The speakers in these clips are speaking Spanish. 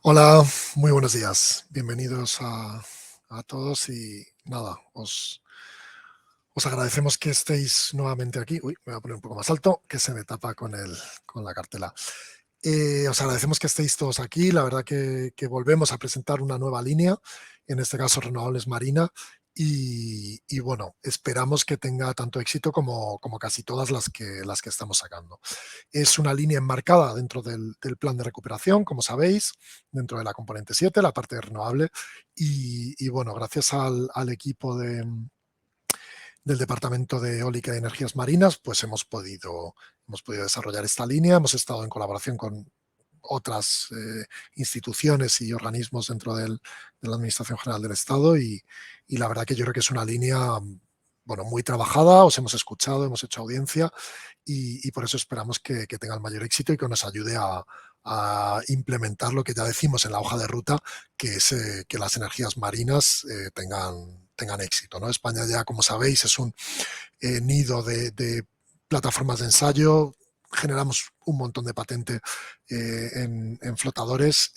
Hola, muy buenos días. Bienvenidos a todos y nada, os agradecemos que estéis nuevamente aquí. Uy, me voy a poner un poco más alto, que se me tapa con la cartela. Os agradecemos que estéis todos aquí. La verdad que volvemos a presentar una nueva línea, en este caso Renovables Marina, y bueno, esperamos que tenga tanto éxito como casi todas las que estamos sacando. Es una línea enmarcada dentro del plan de recuperación, como sabéis, dentro de la componente 7, la parte de renovable. Y bueno, gracias al equipo del Departamento de Eólica y Energías Marinas, pues hemos podido desarrollar esta línea. Hemos estado en colaboración con otras instituciones y organismos dentro de la Administración General del Estado y la verdad que yo creo que es una línea bueno, muy trabajada, os hemos escuchado, hemos hecho audiencia y por eso esperamos que tenga el mayor éxito y que nos ayude a implementar lo que ya decimos en la hoja de ruta, que es que las energías marinas tengan éxito, ¿no? España ya, como sabéis, es un nido de plataformas de ensayo. Generamos un montón de patente en flotadores.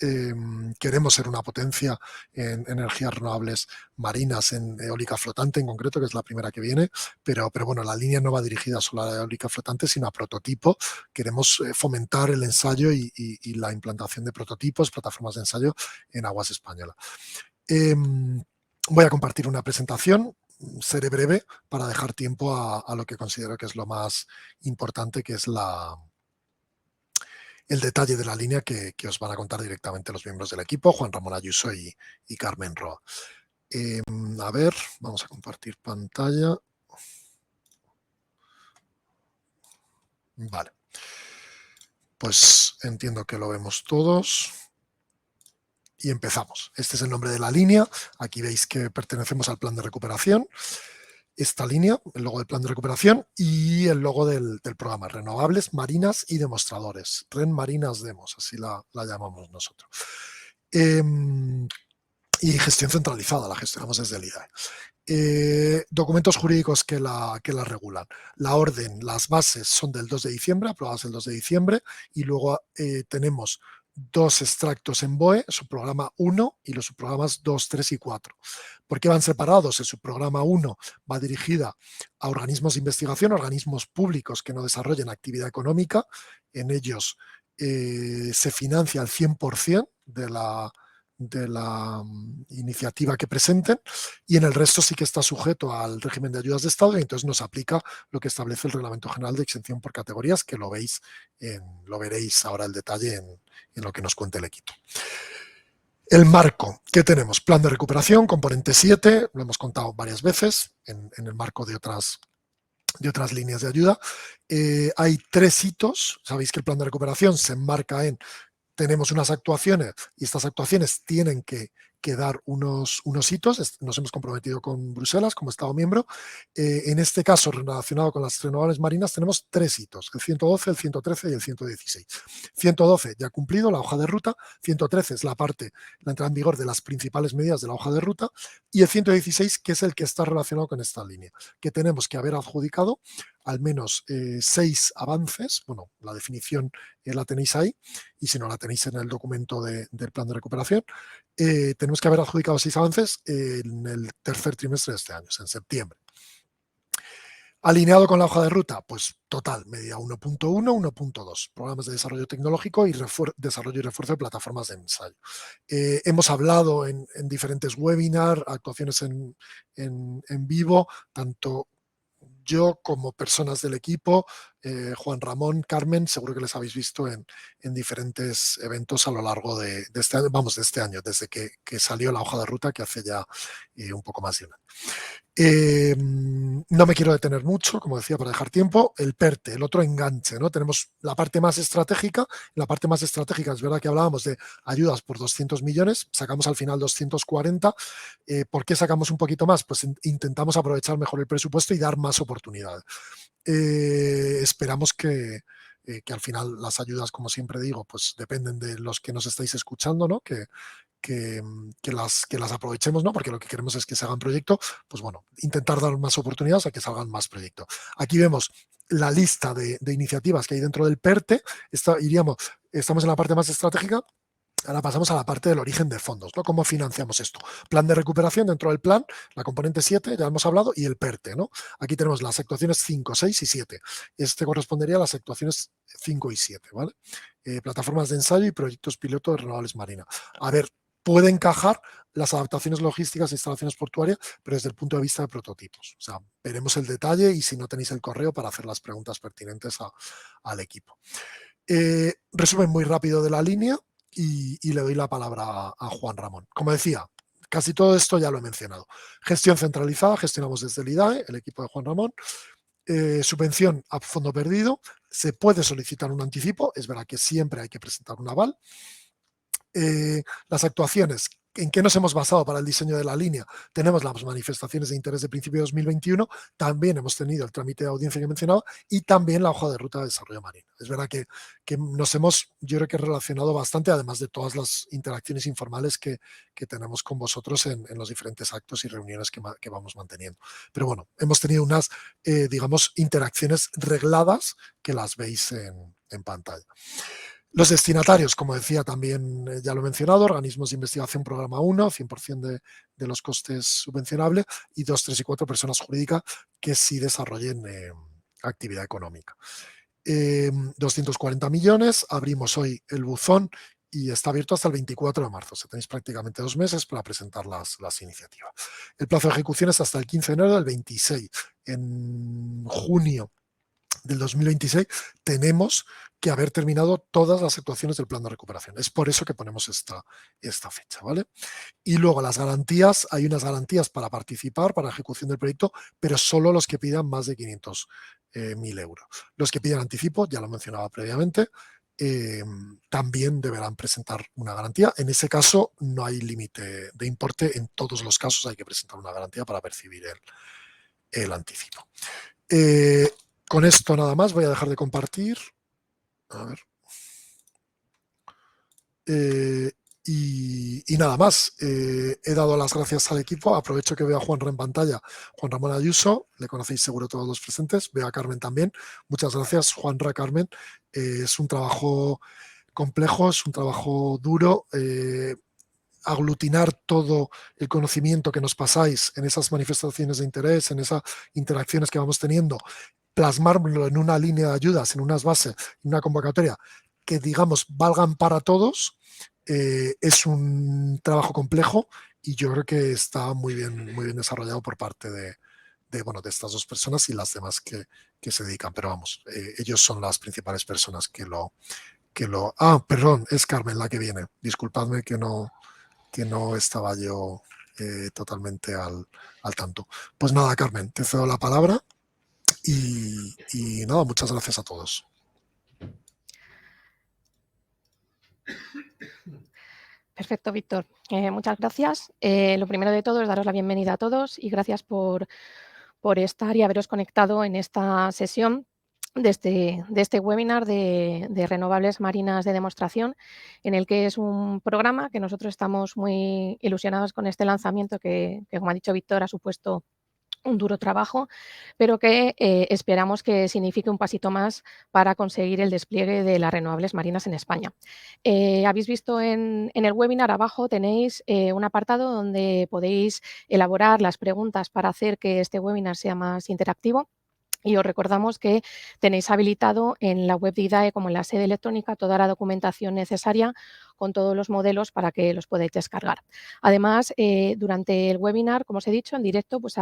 Queremos ser una potencia en energías renovables marinas, en eólica flotante en concreto, que es la primera que viene, pero bueno, la línea no va dirigida solo a la eólica flotante, sino a prototipo. Queremos fomentar el ensayo y la implantación de prototipos, plataformas de ensayo en aguas españolas. Voy a compartir una presentación, seré breve para dejar tiempo a lo que considero que es lo más importante, que es el detalle de la línea que os van a contar directamente los miembros del equipo, Juan Ramón Ayuso y Carmen Roa. A ver, vamos a compartir pantalla. Vale. Pues entiendo que lo vemos todos. Y empezamos. Este es el nombre de la línea. Aquí veis que pertenecemos al plan de recuperación. Esta línea, el logo del plan de recuperación y el logo del programa, Renovables, Marinas y Demostradores. REN Marinas Demos, así la llamamos nosotros. Y gestión centralizada, la gestionamos desde el IDAE. Documentos jurídicos que la regulan. La orden, las bases son del 2 de diciembre, aprobadas el 2 de diciembre, y luego tenemos dos extractos en BOE, subprograma 1 y los subprogramas 2, 3 y 4. ¿Por qué van separados? El subprograma 1 va dirigida a organismos de investigación, organismos públicos que no desarrollen actividad económica. En ellos se financia el 100% de la iniciativa que presenten, y en el resto sí que está sujeto al régimen de ayudas de Estado y entonces nos aplica lo que establece el Reglamento General de Exención por Categorías, que lo veréis ahora el detalle en lo que nos cuente el equipo. El marco, ¿qué tenemos? Plan de recuperación, componente 7, lo hemos contado varias veces en el marco de otras líneas de ayuda. Hay 3 hitos. Sabéis que el plan de recuperación se enmarca en tenemos unas actuaciones y estas actuaciones tienen que dar unos hitos. Nos hemos comprometido con Bruselas como Estado miembro. En este caso, relacionado con las renovables marinas, tenemos 3 hitos, el 112, el 113 y el 116. 112 ya cumplido, la hoja de ruta. 113 es la entrada en vigor de las principales medidas de la hoja de ruta. Y el 116, que es el que está relacionado con esta línea, que tenemos que haber adjudicado al menos 6 avances. Bueno, la definición la tenéis ahí, y si no la tenéis en el documento del plan de recuperación. Tenemos que haber adjudicado 6 avances en el tercer trimestre de este año, en septiembre. Alineado con la hoja de ruta, pues total, media 1.1, 1.2, programas de desarrollo tecnológico y desarrollo y refuerzo de plataformas de ensayo. Hemos hablado en diferentes webinars, actuaciones en vivo, tanto yo como personas del equipo, Juan Ramón, Carmen, seguro que les habéis visto en diferentes eventos a lo largo de este año, de este año, desde que salió la hoja de ruta, que hace ya un poco más de un año. No me quiero detener mucho, como decía, para dejar tiempo. El PERTE, el otro enganche, ¿no? Tenemos la parte más estratégica. La parte más estratégica es verdad que hablábamos de ayudas por 200 millones, sacamos al final 240. ¿Por qué sacamos un poquito más? Pues intentamos aprovechar mejor el presupuesto y dar más oportunidades. Esperamos que al final las ayudas, como siempre digo, pues dependen de los que nos estáis escuchando, ¿no? Que las aprovechemos, ¿no? Porque lo que queremos es que se hagan proyectos, pues bueno, intentar dar más oportunidades a que salgan más proyectos. Aquí vemos la lista de iniciativas que hay dentro del PERTE. Estamos en la parte más estratégica. Ahora pasamos a la parte del origen de fondos, ¿no? ¿Cómo financiamos esto? Plan de recuperación dentro del plan, la componente 7, ya hemos hablado, y el PERTE, ¿no? Aquí tenemos las actuaciones 5, 6 y 7. Este correspondería a las actuaciones 5 y 7, ¿vale? Plataformas de ensayo y proyectos piloto de renovables marinas. A ver, puede encajar las adaptaciones logísticas e instalaciones portuarias, pero desde el punto de vista de prototipos. O sea, veremos el detalle y si no tenéis el correo para hacer las preguntas pertinentes al equipo. Resumen muy rápido de la línea y le doy la palabra a Juan Ramón. Como decía, casi todo esto ya lo he mencionado. Gestión centralizada, gestionamos desde el IDAE, el equipo de Juan Ramón. Subvención a fondo perdido, se puede solicitar un anticipo, es verdad que siempre hay que presentar un aval. Las actuaciones, ¿en qué nos hemos basado para el diseño de la línea? Tenemos las manifestaciones de interés de principio de 2021, también hemos tenido el trámite de audiencia que mencionaba y también la hoja de ruta de desarrollo marino. Es verdad que nos hemos, yo creo que relacionado bastante, además de todas las interacciones informales que tenemos con vosotros en los diferentes actos y reuniones que vamos manteniendo. Pero bueno, hemos tenido unas, digamos, interacciones regladas que las veis en pantalla. Los destinatarios, como decía también, ya lo he mencionado, organismos de investigación programa 1, 100% de los costes subvencionables, y 2, 3 y 4 personas jurídicas que sí desarrollen actividad económica. 240 millones, abrimos hoy el buzón y está abierto hasta el 24 de marzo. O sea, tenéis prácticamente 2 meses para presentar las iniciativas. El plazo de ejecución es hasta el 15 de enero del 26. En junio del 2026 tenemos que haber terminado todas las actuaciones del plan de recuperación. Es por eso que ponemos esta fecha, ¿vale? Y luego las garantías, hay unas garantías para participar, para ejecución del proyecto, pero solo los que pidan más de 500.000 euros. Los que pidan anticipo, ya lo mencionaba previamente, también deberán presentar una garantía. En ese caso no hay límite de importe, en todos los casos hay que presentar una garantía para percibir el anticipo. Con esto nada más, voy a dejar de compartir. A ver. Y nada más, he dado las gracias al equipo. Aprovecho que veo a Juanra en pantalla, Juan Ramón Ayuso, le conocéis seguro todos los presentes, veo a Carmen también. Muchas gracias, Juanra, Carmen. Es un trabajo complejo, es un trabajo duro. Aglutinar todo el conocimiento que nos pasáis en esas manifestaciones de interés, en esas interacciones que vamos teniendo, plasmarlo en una línea de ayudas, en unas bases, en una convocatoria que, digamos, valgan para todos, es un trabajo complejo y yo creo que está muy bien desarrollado por parte de estas dos personas y las demás que se dedican. Pero vamos, ellos son las principales personas que lo... perdón, es Carmen la que viene. Disculpadme que no estaba yo totalmente al tanto. Pues nada, Carmen, te cedo la palabra y nada, muchas gracias a todos. Perfecto, Víctor. Muchas gracias. Lo primero de todo es daros la bienvenida a todos y gracias por estar y haberos conectado en esta sesión de este webinar de renovables marinas de demostración, en el que es un programa que nosotros estamos muy ilusionados con este lanzamiento que como ha dicho Víctor, ha supuesto un duro trabajo, pero que esperamos que signifique un pasito más para conseguir el despliegue de las renovables marinas en España. Habéis visto en el webinar abajo tenéis un apartado donde podéis elaborar las preguntas para hacer que este webinar sea más interactivo. Y os recordamos que tenéis habilitado en la web de IDAE como en la sede electrónica toda la documentación necesaria con todos los modelos para que los podáis descargar. Además, durante el webinar, como os he dicho, en directo, pues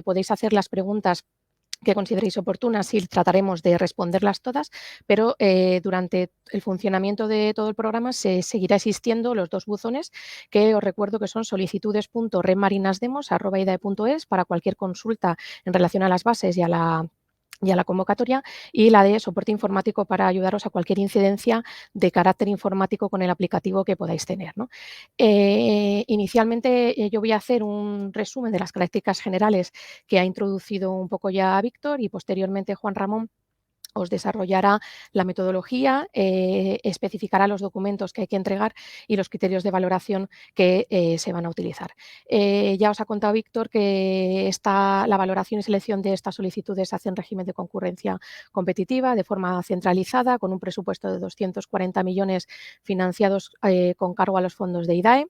podéis hacer las preguntas que consideréis oportunas y trataremos de responderlas todas, pero durante el funcionamiento de todo el programa se seguirá existiendo los dos buzones que os recuerdo que son solicitudes.redmarinasdemos@idae.es para cualquier consulta en relación a las bases y a la convocatoria, y la de soporte informático para ayudaros a cualquier incidencia de carácter informático con el aplicativo que podáis tener, ¿no? Inicialmente yo voy a hacer un resumen de las características generales que ha introducido un poco ya Víctor y posteriormente Juan Ramón os desarrollará la metodología, especificará los documentos que hay que entregar y los criterios de valoración que se van a utilizar. Ya os ha contado Víctor que la valoración y selección de estas solicitudes se hace en régimen de concurrencia competitiva, de forma centralizada, con un presupuesto de 240 millones financiados con cargo a los fondos de IDAE.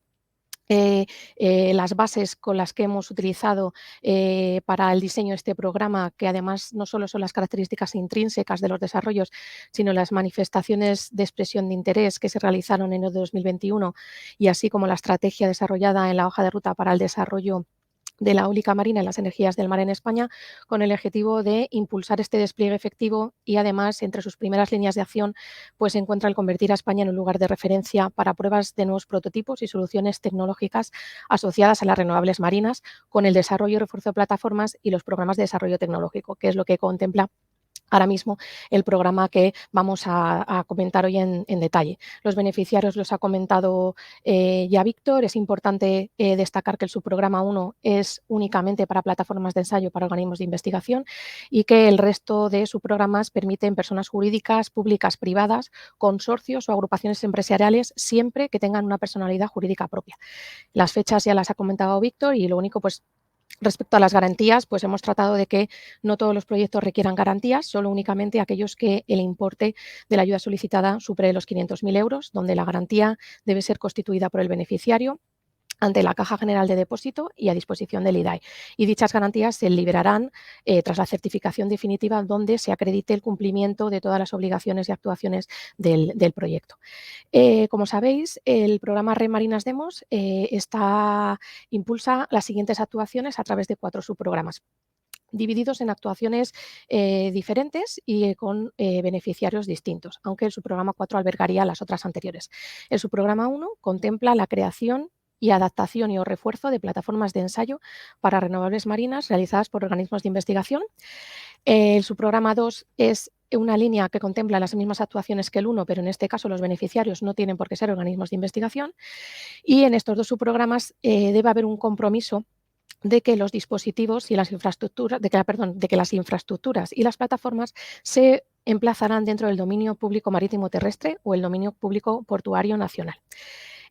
Las bases con las que hemos utilizado para el diseño de este programa, que además no solo son las características intrínsecas de los desarrollos, sino las manifestaciones de expresión de interés que se realizaron en el 2021 y así como la estrategia desarrollada en la hoja de ruta para el desarrollo de la eólica marina y las energías del mar en España, con el objetivo de impulsar este despliegue efectivo y además entre sus primeras líneas de acción pues se encuentra el convertir a España en un lugar de referencia para pruebas de nuevos prototipos y soluciones tecnológicas asociadas a las renovables marinas, con el desarrollo y refuerzo de plataformas y los programas de desarrollo tecnológico, que es lo que contempla ahora mismo el programa que vamos a comentar hoy en detalle. Los beneficiarios los ha comentado ya Víctor. Es importante destacar que el subprograma 1 es únicamente para plataformas de ensayo para organismos de investigación y que el resto de subprogramas permiten personas jurídicas, públicas, privadas, consorcios o agrupaciones empresariales siempre que tengan una personalidad jurídica propia. Las fechas ya las ha comentado Víctor y lo único pues respecto a las garantías, pues hemos tratado de que no todos los proyectos requieran garantías, solo únicamente aquellos que el importe de la ayuda solicitada supere los 500.000 euros, donde la garantía debe ser constituida por el beneficiario ante la Caja General de Depósito y a disposición del IDAE. Y dichas garantías se liberarán tras la certificación definitiva donde se acredite el cumplimiento de todas las obligaciones y actuaciones del proyecto. Como sabéis, el programa Red Marinas Demos impulsa las siguientes actuaciones a través de 4 subprogramas divididos en actuaciones diferentes y con beneficiarios distintos, aunque el subprograma 4 albergaría las otras anteriores. El subprograma 1 contempla la creación y adaptación y o refuerzo de plataformas de ensayo para renovables marinas realizadas por organismos de investigación. El subprograma 2 es una línea que contempla las mismas actuaciones que el 1, pero en este caso los beneficiarios no tienen por qué ser organismos de investigación. Y en estos 2 subprogramas debe haber un compromiso de que los dispositivos y las infraestructuras, de que las infraestructuras y las plataformas se emplazarán dentro del dominio público marítimo terrestre o el dominio público portuario nacional.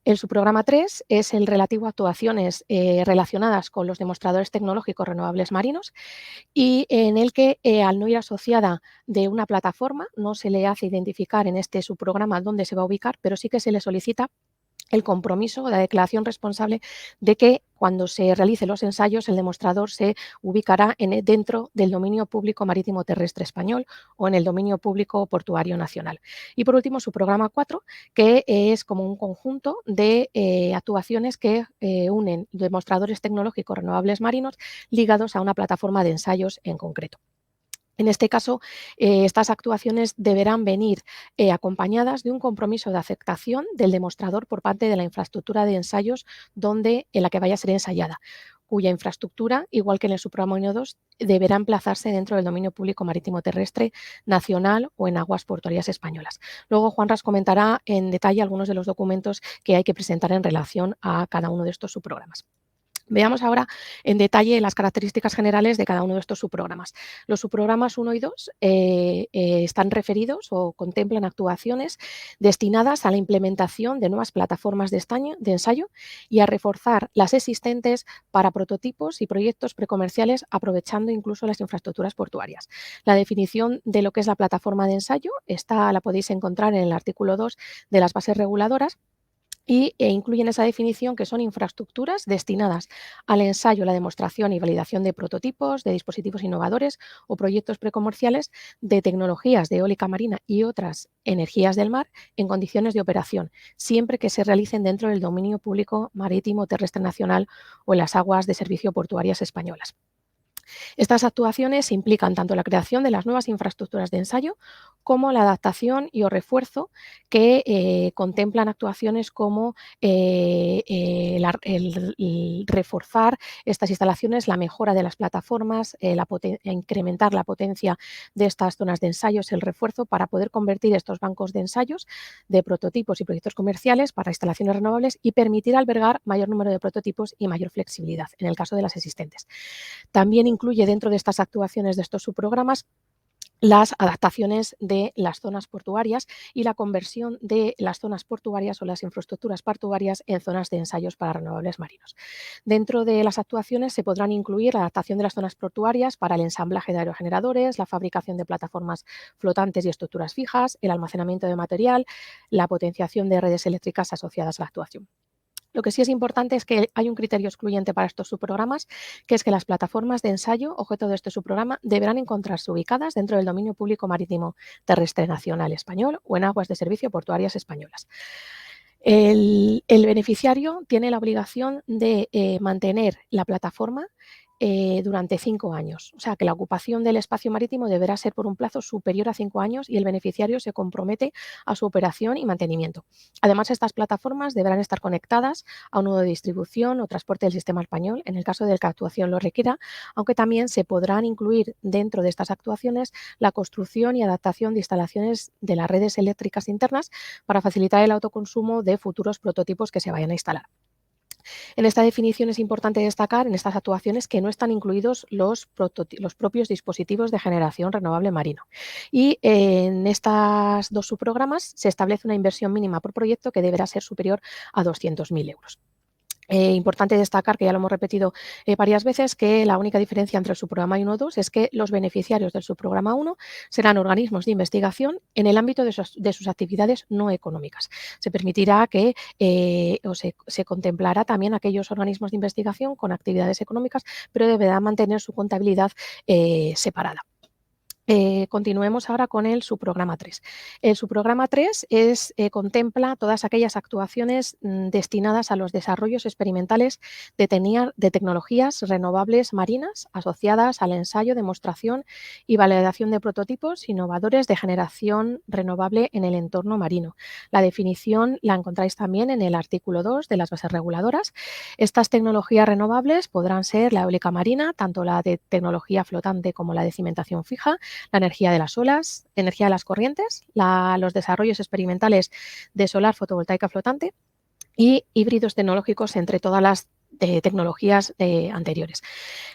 El subprograma 3 es el relativo a actuaciones relacionadas con los demostradores tecnológicos renovables marinos y en el que al no ir asociada de una plataforma no se le hace identificar en este subprograma dónde se va a ubicar, pero sí que se le solicita el compromiso, la declaración responsable de que cuando se realicen los ensayos el demostrador se ubicará dentro del dominio público marítimo terrestre español o en el dominio público portuario nacional. Y por último, su programa 4, que es como un conjunto de actuaciones que unen demostradores tecnológicos renovables marinos ligados a una plataforma de ensayos en concreto. En este caso, estas actuaciones deberán venir acompañadas de un compromiso de aceptación del demostrador por parte de la infraestructura de ensayos en la que vaya a ser ensayada, cuya infraestructura, igual que en el subprograma 1 y 2, deberá emplazarse dentro del dominio público marítimo terrestre nacional o en aguas portuarias españolas. Luego Juanras comentará en detalle algunos de los documentos que hay que presentar en relación a cada uno de estos subprogramas. Veamos ahora en detalle las características generales de cada uno de estos subprogramas. Los subprogramas 1 y 2 están referidos o contemplan actuaciones destinadas a la implementación de nuevas plataformas de ensayo y a reforzar las existentes para prototipos y proyectos precomerciales, aprovechando incluso las infraestructuras portuarias. La definición de lo que es la plataforma de ensayo la podéis encontrar en el artículo 2 de las bases reguladoras, y incluyen esa definición que son infraestructuras destinadas al ensayo, la demostración y validación de prototipos, de dispositivos innovadores o proyectos precomerciales de tecnologías de eólica marina y otras energías del mar en condiciones de operación, siempre que se realicen dentro del dominio público marítimo terrestre nacional o en las aguas de servicio portuarias españolas. Estas actuaciones implican tanto la creación de las nuevas infraestructuras de ensayo como la adaptación y o refuerzo que contemplan actuaciones como el reforzar estas instalaciones, la mejora de las plataformas, incrementar la potencia de estas zonas de ensayos, el refuerzo para poder convertir estos bancos de ensayos de prototipos y proyectos comerciales para instalaciones renovables y permitir albergar mayor número de prototipos y mayor flexibilidad en el caso de las existentes. También incluye dentro de estas actuaciones de estos subprogramas las adaptaciones de las zonas portuarias y la conversión de las zonas portuarias o las infraestructuras portuarias en zonas de ensayos para renovables marinos. Dentro de las actuaciones se podrán incluir la adaptación de las zonas portuarias para el ensamblaje de aerogeneradores, la fabricación de plataformas flotantes y estructuras fijas, el almacenamiento de material, la potenciación de redes eléctricas asociadas a la actuación. Lo que sí es importante es que hay un criterio excluyente para estos subprogramas, que es que las plataformas de ensayo objeto de este subprograma deberán encontrarse ubicadas dentro del dominio público marítimo terrestre nacional español o en aguas de servicio portuarias españolas. El beneficiario tiene la obligación de mantener la plataforma durante 5 años. O sea, que la ocupación del espacio marítimo deberá ser por un plazo superior a 5 años y el beneficiario se compromete a su operación y mantenimiento. Además, estas plataformas deberán estar conectadas a un nodo de distribución o transporte del sistema español, en el caso de que la actuación lo requiera, aunque también se podrán incluir dentro de estas actuaciones la construcción y adaptación de instalaciones de las redes eléctricas internas para facilitar el autoconsumo de futuros prototipos que se vayan a instalar. En esta definición es importante destacar en estas actuaciones que no están incluidos los propios dispositivos de generación renovable marino. Y en estos dos subprogramas se establece una inversión mínima por proyecto que deberá ser superior a 200.000 euros. Importante destacar, que ya lo hemos repetido varias veces, que la única diferencia entre el subprograma 1 y 2 es que los beneficiarios del subprograma 1 serán organismos de investigación en el ámbito de sus actividades no económicas. Se permitirá que se contemplará también aquellos organismos de investigación con actividades económicas, pero deberán mantener su contabilidad separada. Continuemos ahora con el subprograma 3. El subprograma 3 contempla todas aquellas actuaciones destinadas a los desarrollos experimentales de tecnologías renovables marinas asociadas al ensayo, demostración y validación de prototipos innovadores de generación renovable en el entorno marino. La definición la encontráis también en el artículo 2 de las bases reguladoras. Estas tecnologías renovables podrán ser la eólica marina, tanto la de tecnología flotante como la de cimentación fija, la energía de las olas, energía de las corrientes, los desarrollos experimentales de solar fotovoltaica flotante y híbridos tecnológicos entre todas las tecnologías anteriores.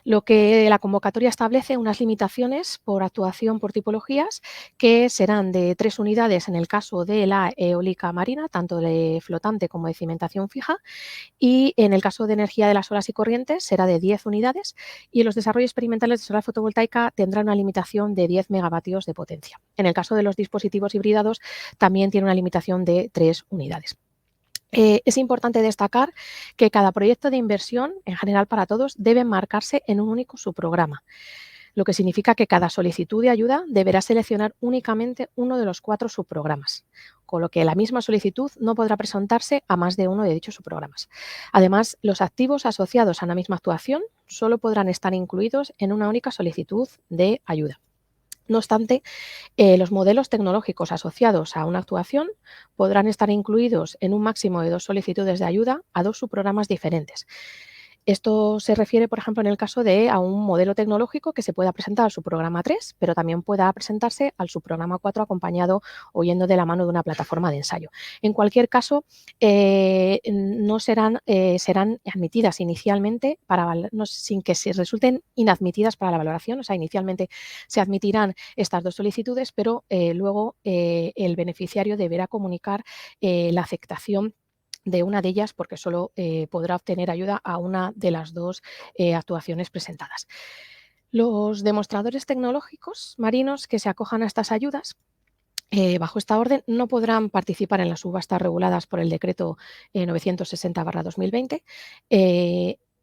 Lo que la convocatoria establece unas limitaciones por actuación por tipologías que serán de 3 unidades en el caso de la eólica marina, tanto de flotante como de cimentación fija, y en el caso de energía de las olas y corrientes será de 10 unidades y en los desarrollos experimentales de solar fotovoltaica tendrá una limitación de 10 megavatios de potencia. En el caso de los dispositivos hibridados también tiene una limitación de 3 unidades. Es importante destacar que cada proyecto de inversión, en general para todos, debe marcarse en un único subprograma, lo que significa que cada solicitud de ayuda deberá seleccionar únicamente uno de los 4 subprogramas, con lo que la misma solicitud no podrá presentarse a más de uno de dichos subprogramas. Además, los activos asociados a la misma actuación solo podrán estar incluidos en una única solicitud de ayuda. No obstante, los modelos tecnológicos asociados a una actuación podrán estar incluidos en un máximo de 2 solicitudes de ayuda a 2 subprogramas diferentes. Esto se refiere, por ejemplo, en el caso de a un modelo tecnológico que se pueda presentar al subprograma 3, pero también pueda presentarse al subprograma 4 acompañado o yendo de la mano de una plataforma de ensayo. En cualquier caso, no serán admitidas inicialmente sin que se resulten inadmitidas para la valoración. O sea, inicialmente se admitirán estas 2 solicitudes, pero luego el beneficiario deberá comunicar la aceptación de una de ellas porque solo podrá obtener ayuda a una de las 2 actuaciones presentadas. Los demostradores tecnológicos marinos que se acojan a estas ayudas bajo esta orden no podrán participar en las subastas reguladas por el decreto 960/2020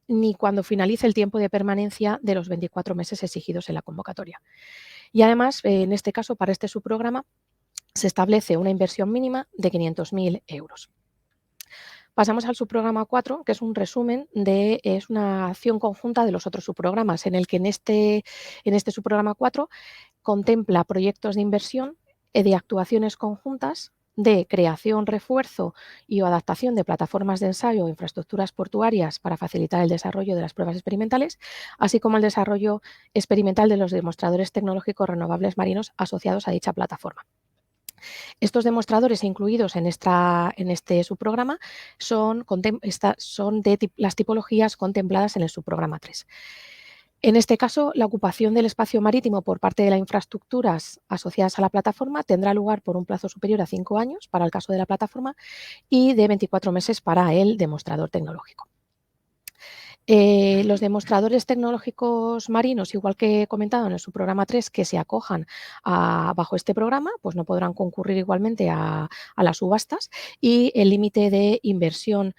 ni cuando finalice el tiempo de permanencia de los 24 meses exigidos en la convocatoria. Y además, en este caso, para este subprograma, se establece una inversión mínima de 500.000 euros. Pasamos al subprograma 4, que es un resumen es una acción conjunta de los otros subprogramas, en el que en este subprograma 4 contempla proyectos de inversión de actuaciones conjuntas de creación, refuerzo y o adaptación de plataformas de ensayo o infraestructuras portuarias para facilitar el desarrollo de las pruebas experimentales, así como el desarrollo experimental de los demostradores tecnológicos renovables marinos asociados a dicha plataforma. Estos demostradores incluidos en este subprograma son de las tipologías contempladas en el subprograma 3. En este caso, la ocupación del espacio marítimo por parte de las infraestructuras asociadas a la plataforma tendrá lugar por un plazo superior a 5 años para el caso de la plataforma y de 24 meses para el demostrador tecnológico. Los demostradores tecnológicos marinos, igual que he comentado en el subprograma 3, que se acojan bajo este programa, pues no podrán concurrir igualmente a las subastas, y el límite de inversión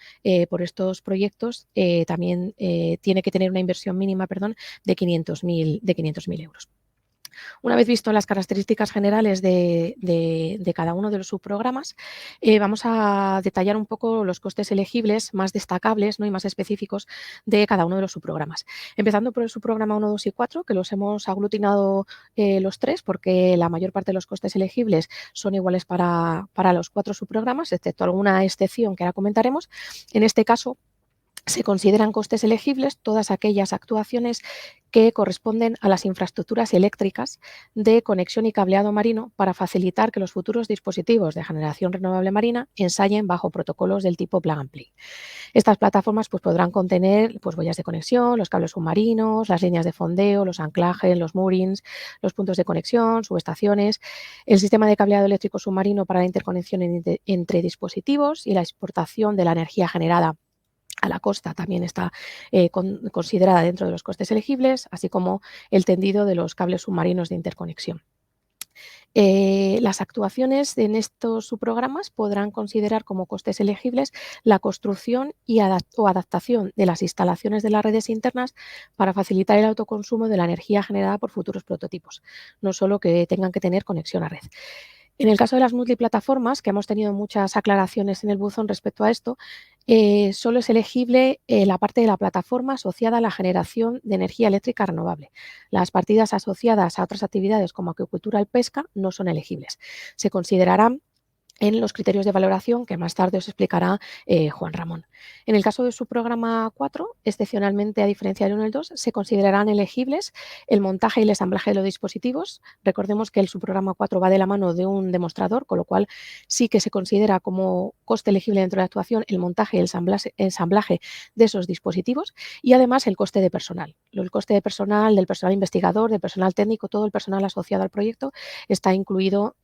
por estos proyectos también tiene que tener una inversión mínima, perdón, de 500.000 euros. Una vez visto las características generales de cada uno de los subprogramas, vamos a detallar un poco los costes elegibles más destacables, ¿no?, y más específicos de cada uno de los subprogramas. Empezando por el subprograma 1, 2 y 4, que los hemos aglutinado los tres porque la mayor parte de los costes elegibles son iguales para los 4 subprogramas, excepto alguna excepción que ahora comentaremos. En este caso, se consideran costes elegibles todas aquellas actuaciones que corresponden a las infraestructuras eléctricas de conexión y cableado marino para facilitar que los futuros dispositivos de generación renovable marina ensayen bajo protocolos del tipo Plug and Play. Estas plataformas pues, podrán contener pues, boyas de conexión, los cables submarinos, las líneas de fondeo, los anclajes, los moorings, los puntos de conexión, subestaciones, el sistema de cableado eléctrico submarino para la interconexión entre dispositivos y la exportación de la energía generada a la costa también está considerada dentro de los costes elegibles, así como el tendido de los cables submarinos de interconexión. Las actuaciones en estos subprogramas podrán considerar como costes elegibles la construcción o adaptación de las instalaciones de las redes internas para facilitar el autoconsumo de la energía generada por futuros prototipos, no solo que tengan que tener conexión a red. En el caso de las multiplataformas, que hemos tenido muchas aclaraciones en el buzón respecto a esto, solo es elegible la parte de la plataforma asociada a la generación de energía eléctrica renovable. Las partidas asociadas a otras actividades como acuicultura y pesca no son elegibles. Se considerarán en los criterios de valoración que más tarde os explicará Juan Ramón. En el caso de su programa 4, excepcionalmente a diferencia del 1 y el 2, se considerarán elegibles el montaje y el ensamblaje de los dispositivos. Recordemos que el subprograma 4 va de la mano de un demostrador, con lo cual sí que se considera como coste elegible dentro de la actuación el montaje y el ensamblaje de esos dispositivos y además el coste de personal. El coste de personal, del personal investigador, del personal técnico, todo el personal asociado al proyecto está incluido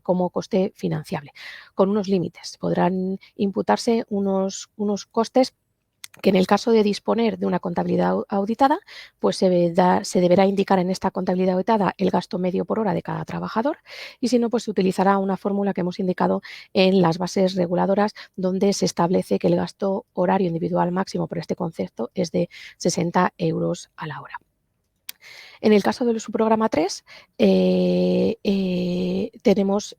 como coste financiable, con unos límites. Podrán imputarse unos costes que en el caso de disponer de una contabilidad auditada, pues se deberá indicar en esta contabilidad auditada el gasto medio por hora de cada trabajador y si no, pues se utilizará una fórmula que hemos indicado en las bases reguladoras donde se establece que el gasto horario individual máximo por este concepto es de 60 euros a la hora. En el caso de su programa 3, tenemos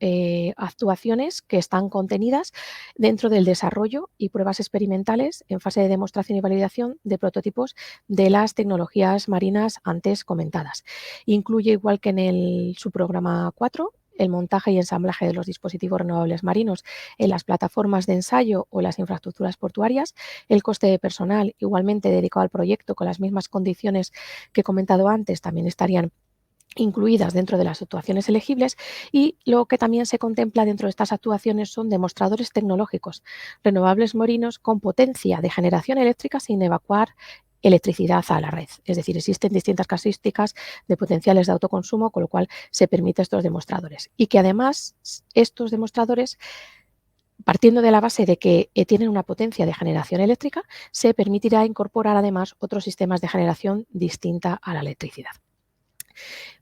actuaciones que están contenidas dentro del desarrollo y pruebas experimentales en fase de demostración y validación de prototipos de las tecnologías marinas antes comentadas. Incluye, igual que en el subprograma 4, el montaje y ensamblaje de los dispositivos renovables marinos en las plataformas de ensayo o en las infraestructuras portuarias, el coste de personal igualmente dedicado al proyecto con las mismas condiciones que he comentado antes también estarían incluidas dentro de las actuaciones elegibles y lo que también se contempla dentro de estas actuaciones son demostradores tecnológicos renovables marinos con potencia de generación eléctrica sin evacuar electricidad a la red. Es decir, existen distintas casuísticas de potenciales de autoconsumo, con lo cual se permite estos demostradores. Y que además estos demostradores, partiendo de la base de que tienen una potencia de generación eléctrica, se permitirá incorporar además otros sistemas de generación distinta a la electricidad.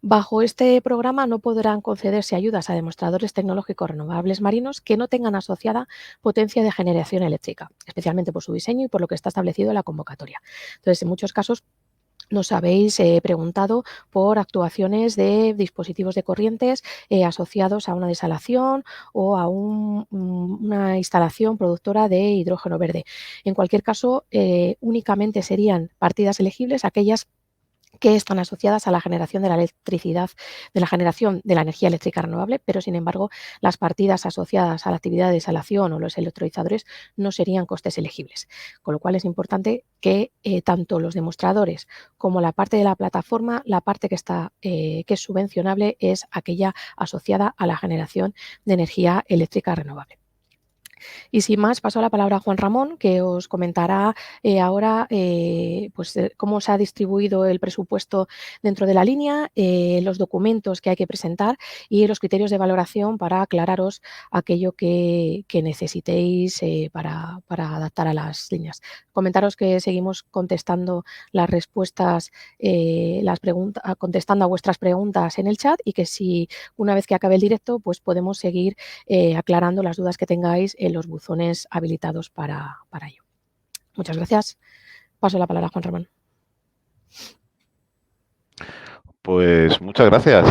Bajo este programa no podrán concederse ayudas a demostradores tecnológicos renovables marinos que no tengan asociada potencia de generación eléctrica, especialmente por su diseño y por lo que está establecido en la convocatoria. Entonces, en muchos casos nos habéis preguntado por actuaciones de dispositivos de corrientes asociados a una desalación o a una instalación productora de hidrógeno verde. En cualquier caso, únicamente serían partidas elegibles aquellas que están asociadas a la generación de la electricidad, de la generación de la energía eléctrica renovable, pero sin embargo las partidas asociadas a la actividad de desalación o los electrolizadores no serían costes elegibles, con lo cual es importante que tanto los demostradores como la parte de la plataforma, la parte que es subvencionable es aquella asociada a la generación de energía eléctrica renovable. Y sin más, paso la palabra a Juan Ramón, que os comentará ahora cómo se ha distribuido el presupuesto dentro de la línea, los documentos que hay que presentar y los criterios de valoración para aclararos aquello que necesitéis para adaptar a las líneas. Comentaros que seguimos contestando las respuestas, contestando a vuestras preguntas en el chat y que si una vez que acabe el directo, pues podemos seguir aclarando las dudas que tengáis en los buzones habilitados para ello. Muchas gracias. Paso la palabra a Juan Ramón. Pues muchas gracias.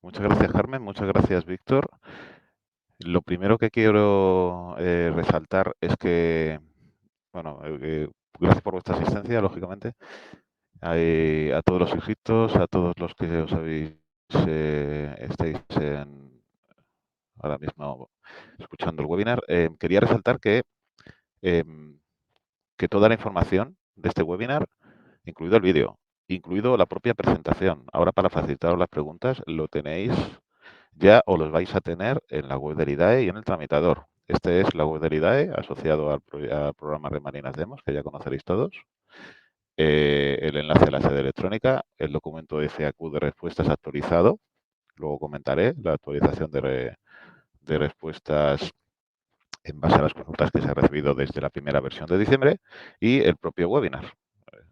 Muchas gracias, Carmen. Muchas gracias, Víctor. Lo primero que quiero resaltar es que, bueno, gracias por vuestra asistencia, lógicamente, a todos los inscritos, a todos los que os estáis ahora mismo escuchando el webinar. Quería resaltar que toda la información de este webinar, incluido el vídeo, incluido la propia presentación, ahora para facilitaros las preguntas, lo tenéis ya o los vais a tener en la web del IDAE y en el tramitador. Este es la web del IDAE asociado al programa de Marinas Demos, que ya conoceréis todos. El enlace a la sede electrónica, el documento FAQ de respuestas actualizado, luego comentaré la actualización de respuestas en base a las consultas que se ha recibido desde la primera versión de diciembre y el propio webinar.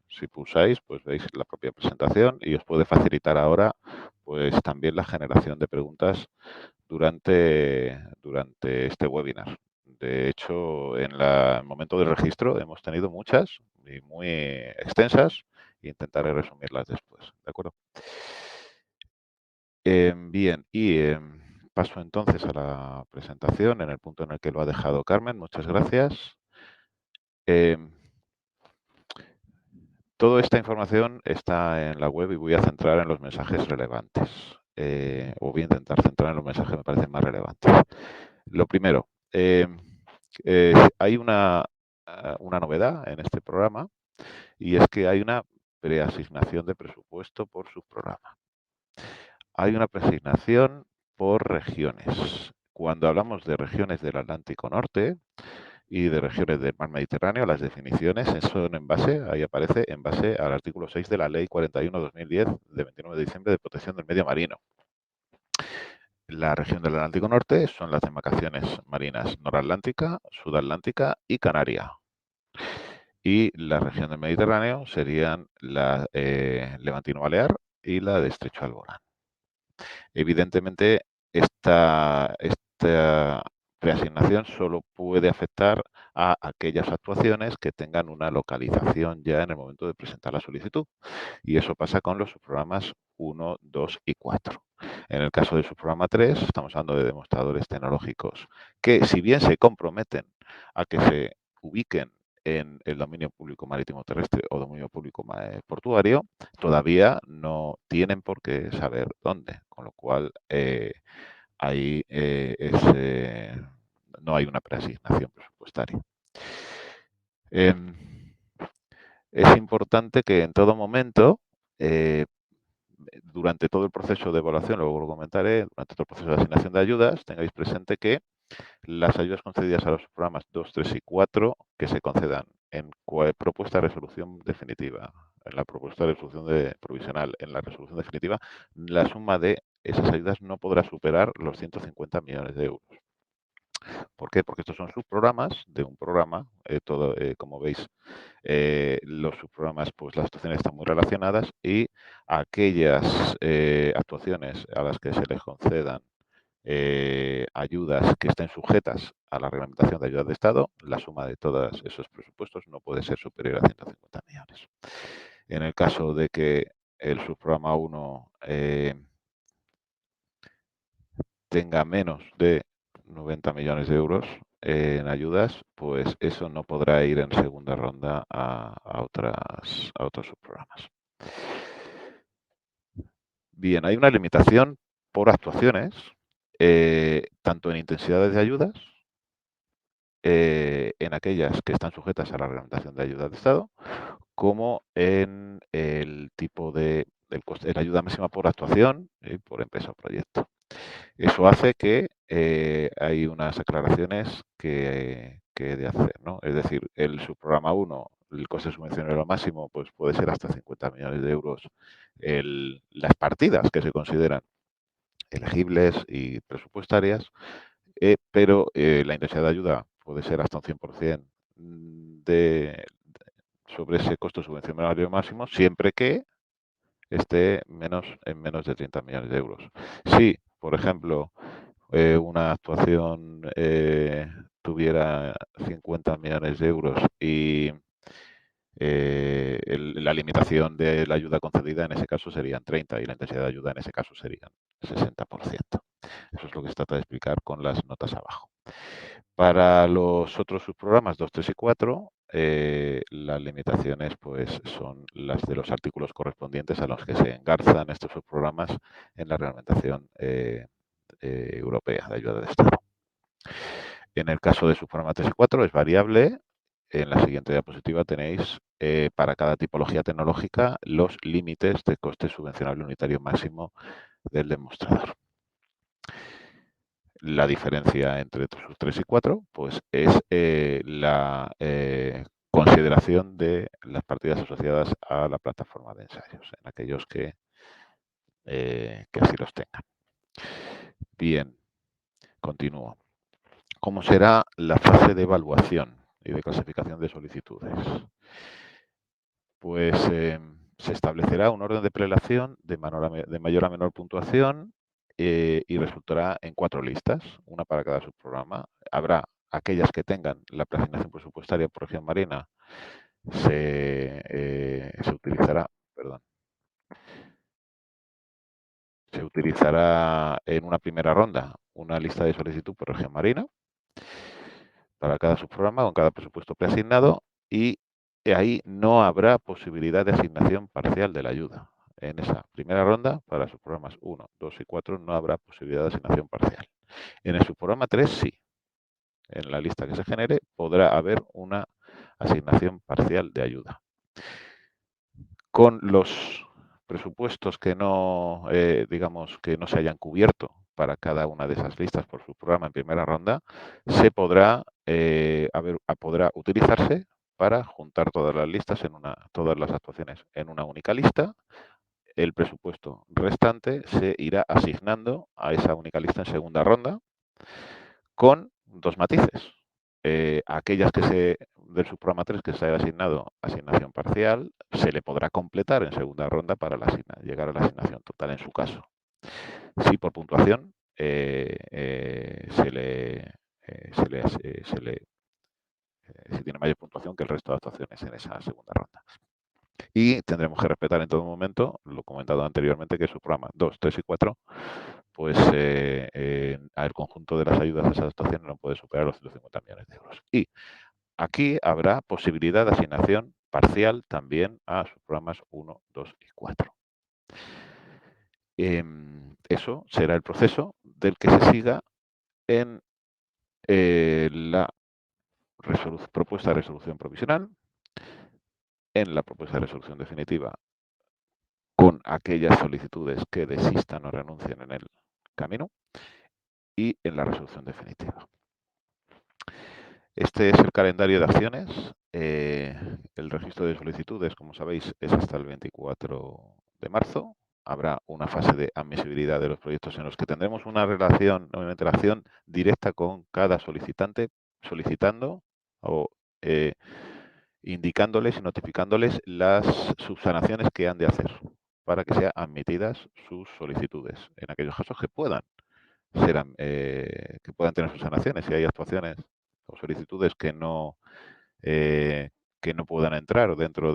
Si pulsáis, pues veis la propia presentación y os puede facilitar ahora pues también la generación de preguntas durante este webinar. De hecho, en el momento del registro hemos tenido muchas y muy extensas e intentaré resumirlas después. ¿De acuerdo? Bien, y paso entonces a la presentación en el punto en el que lo ha dejado Carmen. Muchas gracias. Toda esta información está en la web y voy a centrar en los mensajes relevantes. O voy a intentar centrar en los mensajes que me parecen más relevantes. Lo primero, hay una novedad en este programa y es que hay una preasignación de presupuesto por subprograma. Hay una preasignación por regiones. Cuando hablamos de regiones del Atlántico Norte y de regiones del Mar Mediterráneo, las definiciones son en base, ahí aparece, en base al artículo 6 de la Ley 41/2010 de 29 de diciembre de protección del medio marino. La región del Atlántico Norte son las demarcaciones marinas noratlántica, sudatlántica y canaria. Y la región del Mediterráneo serían la Levantino-Balear y la de Estrecho Alborán. Evidentemente, esta preasignación solo puede afectar a aquellas actuaciones que tengan una localización ya en el momento de presentar la solicitud. Y eso pasa con los subprogramas 1, 2 y 4. En el caso del subprograma 3, estamos hablando de demostradores tecnológicos que, si bien se comprometen a que se ubiquen en el dominio público marítimo terrestre o dominio público portuario, todavía no tienen por qué saber dónde, con lo cual ahí no hay una preasignación presupuestaria. Es importante que en todo momento, durante todo el proceso de evaluación, luego lo comentaré, durante todo el proceso de asignación de ayudas, tengáis presente que las ayudas concedidas a los programas 2, 3 y 4 que se concedan en propuesta de resolución definitiva, en la propuesta de resolución provisional, en la resolución definitiva, la suma de esas ayudas no podrá superar los 150 millones de euros. ¿Por qué? Porque estos son subprogramas de un programa, como veis, los subprogramas, pues las actuaciones están muy relacionadas y aquellas actuaciones a las que se les concedan ayudas que estén sujetas a la reglamentación de ayudas de Estado, la suma de todos esos presupuestos no puede ser superior a 150 millones. En el caso de que el subprograma 1 tenga menos de 90 millones de euros en ayudas, pues eso no podrá ir en segunda ronda a otros subprogramas. Bien, hay una limitación por actuaciones, tanto en intensidades de ayudas, en aquellas que están sujetas a la reglamentación de ayudas de Estado, como en el tipo de la ayuda máxima por actuación y por empresa o proyecto. Eso hace que hay unas aclaraciones que he de hacer, ¿no? Es decir, el subprograma 1, el coste subvencionero máximo, pues puede ser hasta 50 millones de euros las partidas que se consideran elegibles y presupuestarias, pero la intensidad de ayuda puede ser hasta un 100% sobre ese costo subvencionario máximo, siempre que esté en menos de 30 millones de euros. Si, por ejemplo, una actuación tuviera 50 millones de euros y la limitación de la ayuda concedida en ese caso serían 30 y la intensidad de ayuda en ese caso serían 60%. Eso es lo que se trata de explicar con las notas abajo. Para los otros subprogramas 2, 3 y 4, las limitaciones pues, son las de los artículos correspondientes a los que se engarzan estos subprogramas en la reglamentación europea de ayuda de Estado. En el caso de subprograma 3 y 4 es variable. En la siguiente diapositiva tenéis para cada tipología tecnológica los límites de coste subvencionable unitario máximo del demostrador. La diferencia entre sub 3 y 4 pues, es la consideración de las partidas asociadas a la plataforma de ensayos, en aquellos que así los tengan. Bien, continúo. ¿Cómo será la fase de evaluación y de clasificación de solicitudes? Pues se establecerá un orden de prelación de mayor a menor puntuación y resultará en 4 listas, una para cada subprograma. Habrá aquellas que tengan la preasignación presupuestaria por región marina, se utilizará en una primera ronda una lista de solicitud por región marina para cada subprograma con cada presupuesto preasignado y ahí no habrá posibilidad de asignación parcial de la ayuda. En esa primera ronda, para subprogramas 1, 2 y 4, no habrá posibilidad de asignación parcial. En el subprograma 3, sí. En la lista que se genere podrá haber una asignación parcial de ayuda. Con los presupuestos que no, digamos, que no se hayan cubierto para cada una de esas listas por subprograma en primera ronda, se podrá utilizarse para juntar todas las listas todas las actuaciones en una única lista. El presupuesto restante se irá asignando a esa única lista en segunda ronda con 2 matices. Aquellas del subprograma 3 que se haya asignado asignación parcial, se le podrá completar en segunda ronda para llegar a la asignación total en su caso. Si por puntuación si tiene mayor puntuación que el resto de actuaciones en esa segunda ronda. Y tendremos que respetar en todo momento, lo comentado anteriormente, que subprograma 2, 3 y 4, pues el conjunto de las ayudas a esas actuaciones no puede superar los 150 millones de euros. Y aquí habrá posibilidad de asignación parcial también a subprogramas 1, 2 y 4. Eso será el proceso del que se siga en la propuesta de resolución provisional, en la propuesta de resolución definitiva con aquellas solicitudes que desistan o renuncien en el camino y en la resolución definitiva. Este es el calendario de acciones. El registro de solicitudes, como sabéis, es hasta el 24 de marzo. Habrá una fase de admisibilidad de los proyectos en los que tendremos una interacción directa con cada solicitante, solicitando o indicándoles y notificándoles las subsanaciones que han de hacer para que sean admitidas sus solicitudes, en aquellos casos que puedan tener subsanaciones. Si hay actuaciones o solicitudes que no puedan entrar dentro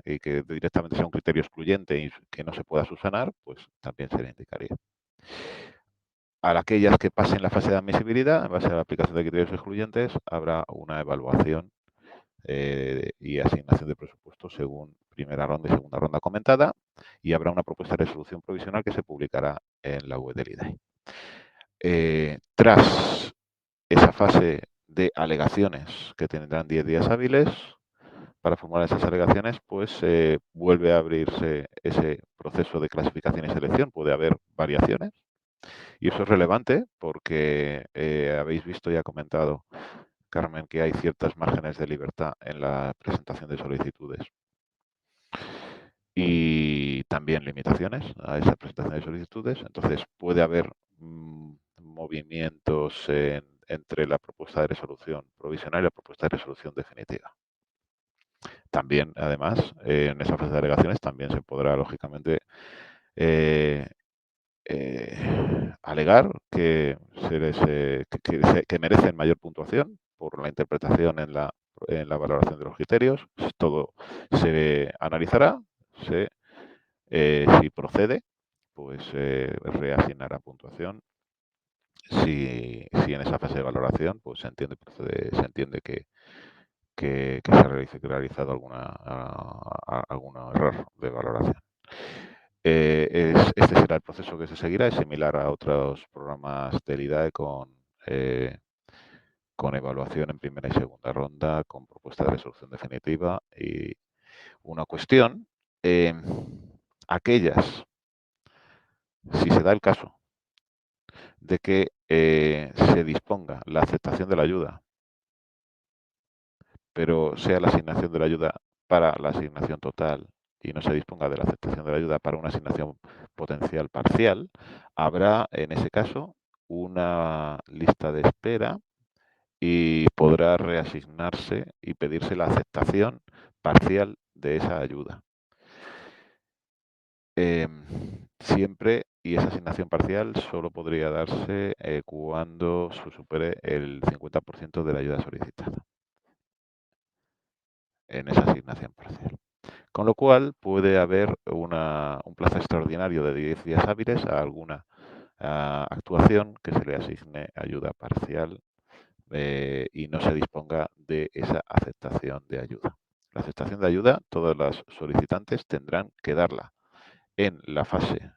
y que directamente sea un criterio excluyente y que no se pueda subsanar, pues también se le indicaría. A aquellas que pasen la fase de admisibilidad, en base a la aplicación de criterios excluyentes, habrá una evaluación y asignación de presupuestos según primera ronda y segunda ronda comentada, y habrá una propuesta de resolución provisional que se publicará en la web del IDAE. Tras esa fase de alegaciones, que tendrán 10 días hábiles para formular esas alegaciones, pues vuelve a abrirse ese proceso de clasificación y selección. Puede haber variaciones Y eso es relevante porque habéis visto y ha comentado, Carmen, que hay ciertos márgenes de libertad en la presentación de solicitudes. Y también limitaciones a esa presentación de solicitudes. Entonces, puede haber movimientos entre la propuesta de resolución provisional y la propuesta de resolución definitiva. También, además, en esa fase de alegaciones también se podrá, lógicamente, alegar que que merecen mayor puntuación por la interpretación en la valoración de los criterios. Todo se analizará, si procede, pues reasignará puntuación. Si en esa fase de valoración pues se entiende que se ha realizado algún error de valoración. Este será el proceso que se seguirá, es similar a otros programas del IDAE con evaluación en primera y segunda ronda, con propuesta de resolución definitiva. Y una cuestión, aquellas, si se da el caso de que se disponga la aceptación de la ayuda, pero sea la asignación de la ayuda para la asignación total y no se disponga de la aceptación de la ayuda para una asignación potencial parcial, habrá en ese caso una lista de espera y podrá reasignarse y pedirse la aceptación parcial de esa ayuda. Siempre, y esa asignación parcial solo podría darse cuando se supere el 50% de la ayuda solicitada en esa asignación parcial. Con lo cual puede haber un plazo extraordinario de 10 días hábiles a alguna actuación que se le asigne ayuda parcial y no se disponga de esa aceptación de ayuda. La aceptación de ayuda, todos los solicitantes tendrán que darla en la fase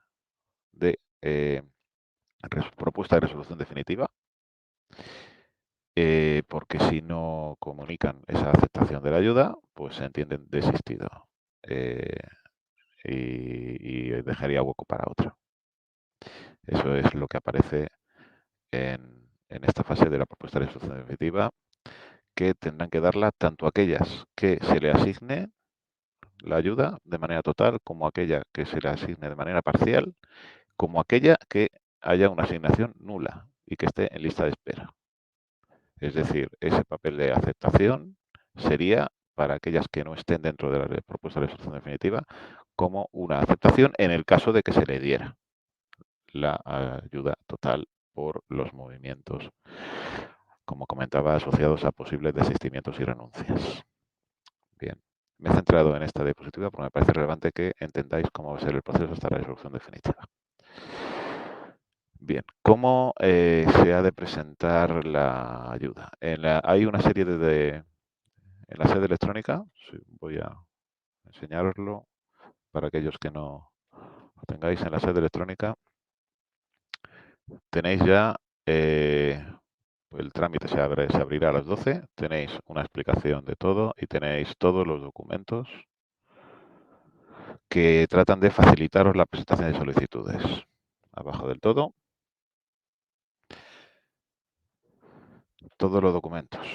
de propuesta de resolución definitiva, porque si no comunican esa aceptación de la ayuda, pues se entienden desistido y dejaría hueco para otra. Eso es lo que aparece en esta fase de la propuesta de resolución definitiva, que tendrán que darla tanto aquellas que se le asigne la ayuda de manera total, como aquella que se le asigne de manera parcial, como aquella que haya una asignación nula y que esté en lista de espera. Es decir, ese papel de aceptación sería para aquellas que no estén dentro de la propuesta de resolución definitiva como una aceptación en el caso de que se le diera la ayuda total por los movimientos, como comentaba, asociados a posibles desistimientos y renuncias. Bien, me he centrado en esta diapositiva porque me parece relevante que entendáis cómo va a ser el proceso hasta la resolución definitiva. Bien, ¿cómo se ha de presentar la ayuda? Hay una serie en la sede electrónica, voy a enseñaroslo para aquellos que no lo tengáis en la sede electrónica. Tenéis ya, el trámite se abrirá a las 12, tenéis una explicación de todo y tenéis todos los documentos que tratan de facilitaros la presentación de solicitudes. Abajo del todo, todos los documentos.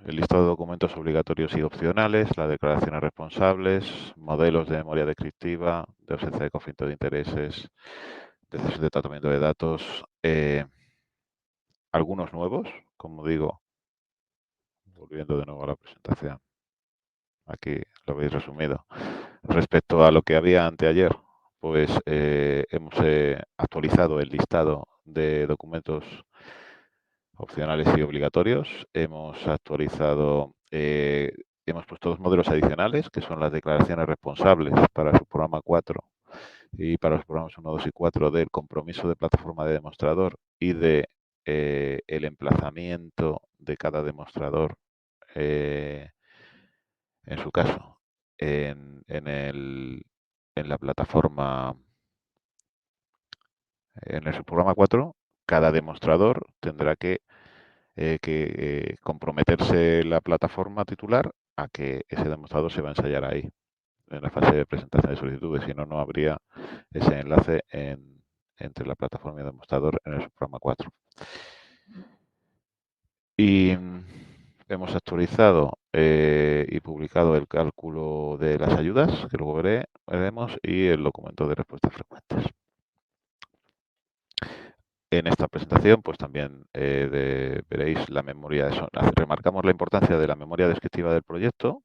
El listado de documentos obligatorios y opcionales, las declaraciones responsables, modelos de memoria descriptiva, de ausencia de conflicto de intereses, decisión de tratamiento de datos, algunos nuevos, como digo, volviendo de nuevo a la presentación. Aquí lo habéis resumido. Respecto a lo que había anteayer, pues hemos actualizado el listado de documentos opcionales y obligatorios. Hemos actualizado, hemos puesto dos modelos adicionales, que son las declaraciones responsables para su programa 4 y para los programas 1, 2 y 4 del compromiso de plataforma de demostrador y de el emplazamiento de cada demostrador, en su caso, en la plataforma, en el subprograma 4, cada demostrador tendrá que comprometerse la plataforma titular a que ese demostrador se va a ensayar ahí, en la fase de presentación de solicitudes, si no, no habría ese enlace en entre la plataforma y el demostrador en el subprograma 4. Y hemos actualizado y publicado el cálculo de las ayudas, que luego veremos, y el documento de respuestas frecuentes. En esta presentación, pues también veréis la memoria, remarcamos la importancia de la memoria descriptiva del proyecto,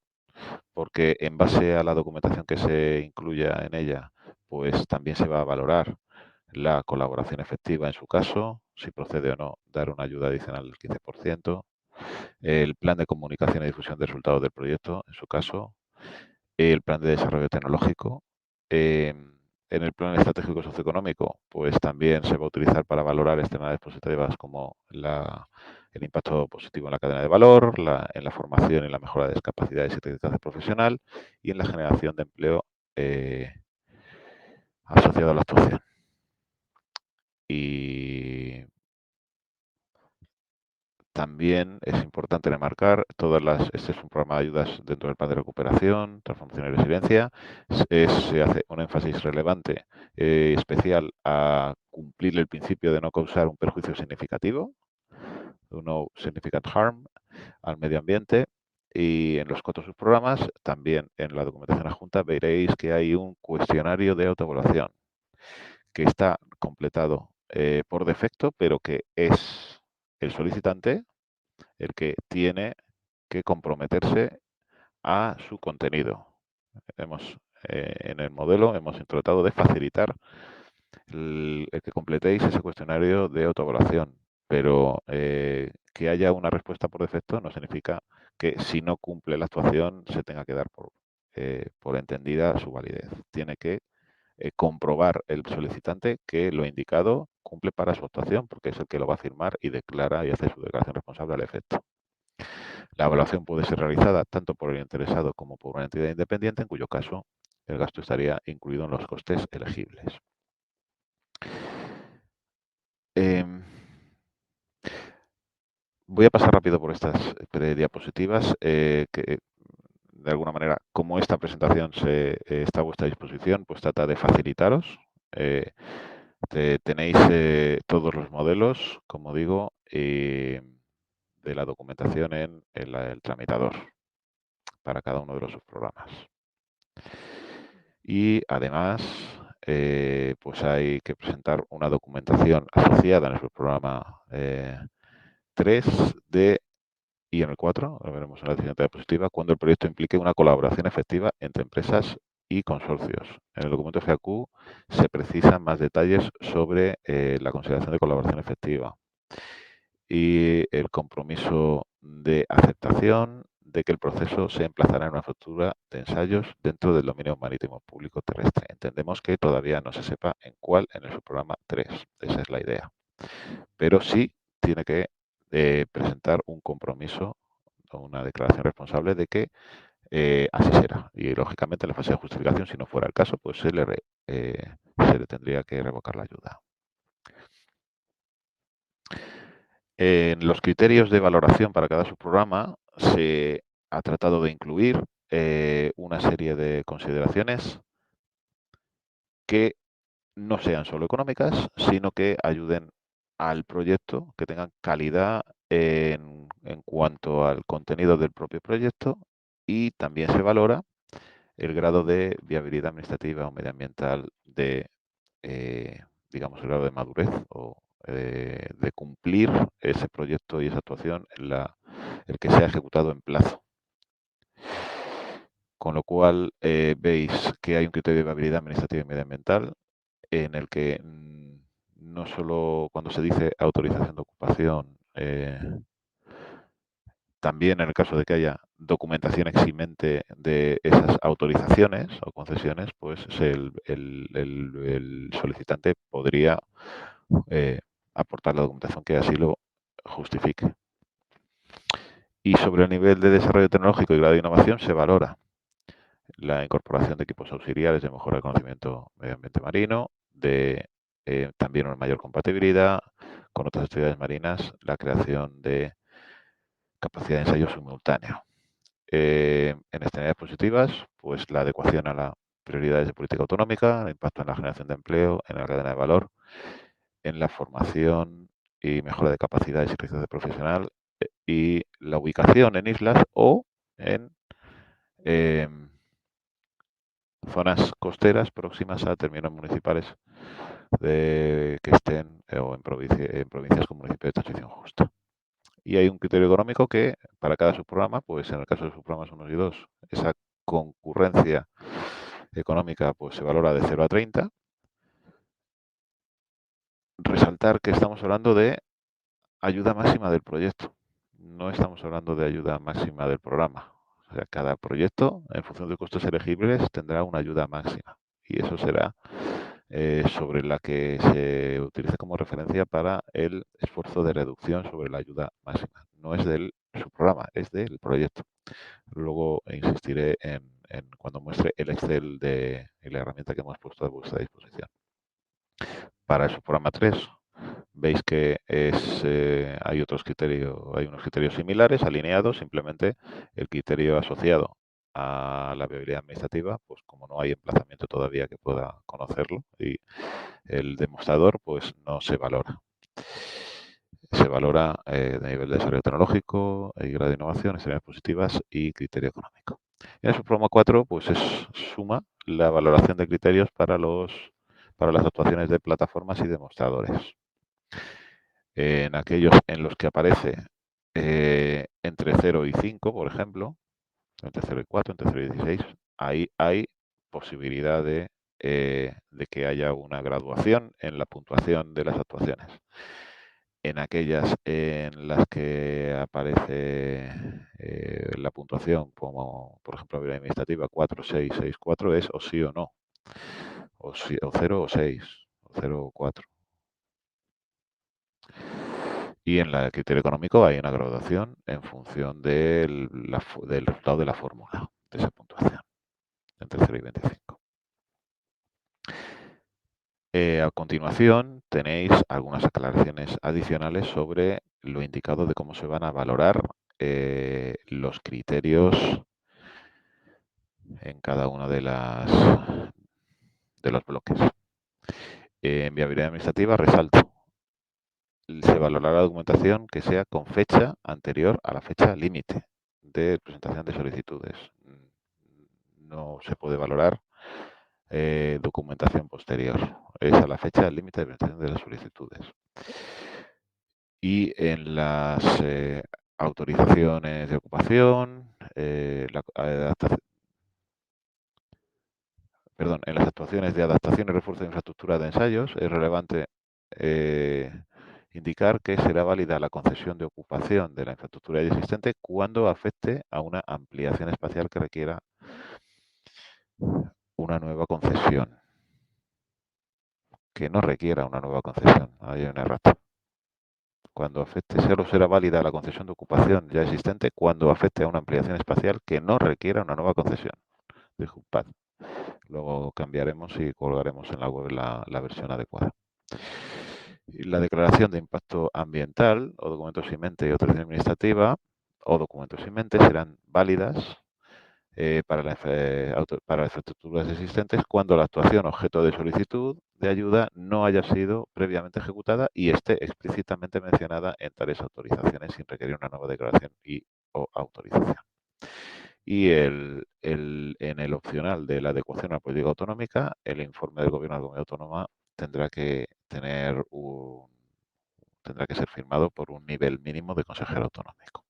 porque en base a la documentación que se incluya en ella, pues también se va a valorar la colaboración efectiva en su caso, si procede o no dar una ayuda adicional del 15%, el plan de comunicación y difusión de resultados del proyecto, en su caso, el plan de desarrollo tecnológico. En el plan estratégico socioeconómico, pues también se va a utilizar para valorar externalidades positivas como el impacto positivo en la cadena de valor, en la formación y la mejora de capacidades y trayectoria profesional y en la generación de empleo asociado a la actuación. Y también es importante remarcar este es un programa de ayudas dentro del plan de recuperación, transformación y resiliencia. Se hace un énfasis relevante, especial a cumplir el principio de no causar un perjuicio significativo, no significant harm, al medio ambiente. Y en los 4 subprogramas, también en la documentación adjunta, veréis que hay un cuestionario de autoevaluación que está completado por defecto, pero que es el solicitante el que tiene que comprometerse a su contenido. En el modelo hemos tratado de facilitar el que completéis ese cuestionario de autoevaluación, pero que haya una respuesta por defecto no significa que si no cumple la actuación se tenga que dar por entendida su validez. Tiene que comprobar el solicitante que lo indicado cumple para su actuación, porque es el que lo va a firmar y declara y hace su declaración responsable al efecto. La evaluación puede ser realizada tanto por el interesado como por una entidad independiente, en cuyo caso el gasto estaría incluido en los costes elegibles. Voy a pasar rápido por estas diapositivas que de alguna manera, como esta presentación está a vuestra disposición, pues trata de facilitaros. Tenéis todos los modelos, como digo, de la documentación en el tramitador para cada uno de los subprogramas. Y además, pues hay que presentar una documentación asociada en el subprograma 3 y en el 4, lo veremos en la siguiente diapositiva, cuando el proyecto implique una colaboración efectiva entre empresas y consorcios. En el documento FAQ se precisan más detalles sobre la consideración de colaboración efectiva y el compromiso de aceptación de que el proceso se emplazará en una estructura de ensayos dentro del dominio marítimo público terrestre. Entendemos que todavía no se sepa en cuál en el subprograma 3. Esa es la idea. Pero sí tiene que presentar un compromiso o una declaración responsable de que así será. Y lógicamente en la fase de justificación, si no fuera el caso, pues se le tendría que revocar la ayuda. En los criterios de valoración para cada subprograma se ha tratado de incluir una serie de consideraciones que no sean solo económicas, sino que ayuden al proyecto, que tengan calidad en cuanto al contenido del propio proyecto, y también se valora el grado de viabilidad administrativa o medioambiental digamos, el grado de madurez o de cumplir ese proyecto y esa actuación el que sea ejecutado en plazo. Con lo cual, veis que hay un criterio de viabilidad administrativa y medioambiental en el que no solo cuando se dice autorización de ocupación, también en el caso de que haya documentación eximente de esas autorizaciones o concesiones, pues el solicitante podría aportar la documentación que así lo justifique. Y sobre el nivel de desarrollo tecnológico y grado de innovación se valora la incorporación de equipos auxiliares de mejora del conocimiento medio ambiente marino, también una mayor compatibilidad con otras actividades marinas, la creación de capacidad de ensayo simultáneo. En externalidades positivas, pues la adecuación a la prioridades de política autonómica, el impacto en la generación de empleo, en la cadena de valor, en la formación y mejora de capacidades y riesgos de profesional, y la ubicación en islas o en zonas costeras próximas a términos municipales que estén o en provincias con municipios de transición justa. Y hay un criterio económico que para cada subprograma, pues en el caso de subprogramas 1 y 2, esa concurrencia económica pues se valora de 0 a 30. Resaltar que estamos hablando de ayuda máxima del proyecto, no estamos hablando de ayuda máxima del programa. O sea, cada proyecto, en función de costes elegibles, tendrá una ayuda máxima y eso será sobre la que se utiliza como referencia para el esfuerzo de reducción sobre la ayuda máxima. No es del subprograma, es del proyecto. Luego insistiré en cuando muestre el Excel y la herramienta que hemos puesto a vuestra disposición. Para el subprograma 3, veis que hay unos criterios similares, alineados, simplemente el criterio asociado a la viabilidad administrativa, pues como no hay emplazamiento todavía que pueda conocerlo, y el demostrador pues no se valora. Se valora de nivel de desarrollo tecnológico, grado de innovación, experiencias positivas y criterio económico. En el subprograma 4 pues suma la valoración de criterios para las actuaciones de plataformas y demostradores. En aquellos en los que aparece entre 0 y 5, por ejemplo, entre 0 y 4, entre 0 y 16, ahí hay posibilidad de que haya una graduación en la puntuación de las actuaciones. En aquellas en las que aparece la puntuación, como por ejemplo la administrativa 4, 6, 6, 4, es o sí o no, o 0 o 6, o 0 o 4. Y en el criterio económico hay una graduación en función del resultado de la fórmula, de esa puntuación, entre 0 y 25. A continuación tenéis algunas aclaraciones adicionales sobre lo indicado de cómo se van a valorar los criterios en cada uno de los bloques. En viabilidad administrativa resalto, se valorará la documentación que sea con fecha anterior a la fecha límite de presentación de solicitudes. No se puede valorar documentación posterior. Es a la fecha límite de presentación de las solicitudes. Y en las autorizaciones de ocupación, en las actuaciones de adaptación y refuerzo de infraestructura de ensayos, es relevante indicar que será válida la concesión de ocupación de la infraestructura ya existente cuando afecte a una ampliación espacial que requiera una nueva concesión. Que no requiera una nueva concesión. Hay un errata. Cuando afecte, solo será válida la concesión de ocupación ya existente cuando afecte a una ampliación espacial que no requiera una nueva concesión. Disculpad. Luego cambiaremos y colgaremos en la web la versión adecuada. Y la declaración de impacto ambiental o documentos SIMENTE y autorización administrativa o documentos SIMENTE serán válidas para las infraestructuras existentes cuando la actuación objeto de solicitud de ayuda no haya sido previamente ejecutada y esté explícitamente mencionada en tales autorizaciones sin requerir una nueva declaración o autorización. Y en el opcional de la adecuación a la política autonómica, el informe del Gobierno de la Comunidad Autónoma tendrá que ser firmado por un nivel mínimo de consejero autonómico.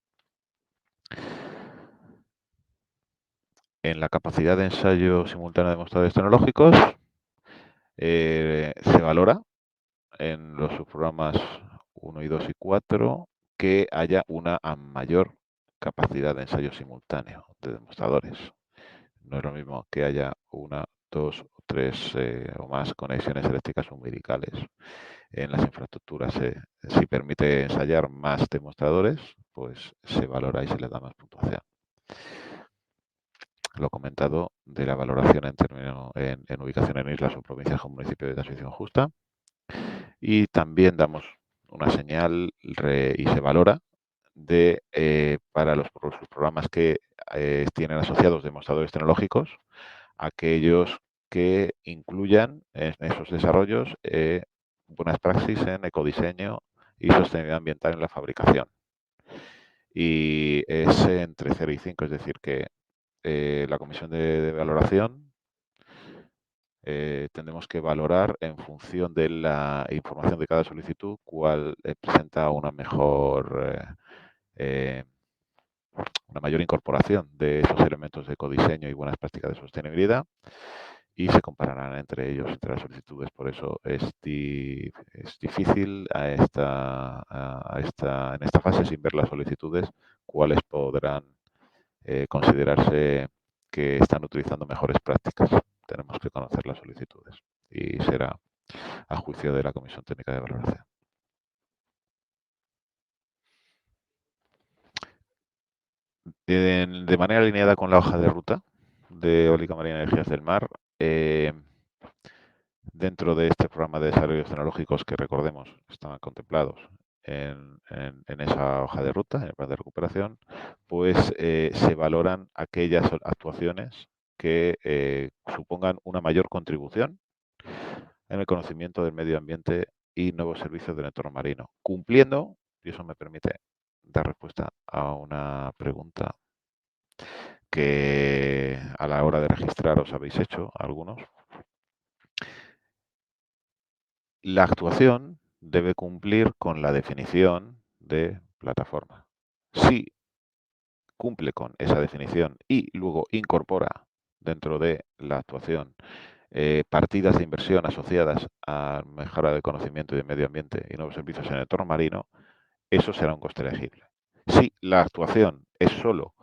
En la capacidad de ensayo simultáneo de demostradores tecnológicos se valora en los subprogramas 1 y 2 y 4 que haya una mayor capacidad de ensayo simultáneo de demostradores. No es lo mismo que haya 1, 2 o 3 o más conexiones eléctricas umbilicales en las infraestructuras. Si permite ensayar más demostradores, pues se valora y se le da más puntuación. Lo comentado de la valoración en ubicación en islas o provincias con municipio de transición justa. Y también damos una señal y se valora para los programas que tienen asociados demostradores tecnológicos, aquellos que incluyan en esos desarrollos buenas praxis en ecodiseño y sostenibilidad ambiental en la fabricación. Y es entre 0 y 5, es decir, que la comisión de valoración tendremos que valorar en función de la información de cada solicitud cuál presenta una mayor incorporación de esos elementos de ecodiseño y buenas prácticas de sostenibilidad, y se compararán entre ellos, entre las solicitudes. Por eso es difícil en esta fase, sin ver las solicitudes, cuáles podrán considerarse que están utilizando mejores prácticas. Tenemos que conocer las solicitudes y será a juicio de la Comisión Técnica de Valoración. De manera alineada con la hoja de ruta de Eólica Marina y Energías del Mar, dentro de este programa de desarrollos tecnológicos que, recordemos, estaban contemplados en esa hoja de ruta, en el plan de recuperación, pues se valoran aquellas actuaciones que supongan una mayor contribución en el conocimiento del medio ambiente y nuevos servicios del entorno marino, cumpliendo, y eso me permite dar respuesta a una pregunta que a la hora de registrar os habéis hecho algunos. La actuación debe cumplir con la definición de plataforma. Si cumple con esa definición y luego incorpora dentro de la actuación partidas de inversión asociadas a mejora del conocimiento y del medio ambiente y nuevos servicios en el entorno marino, eso será un coste elegible. Si la actuación es solo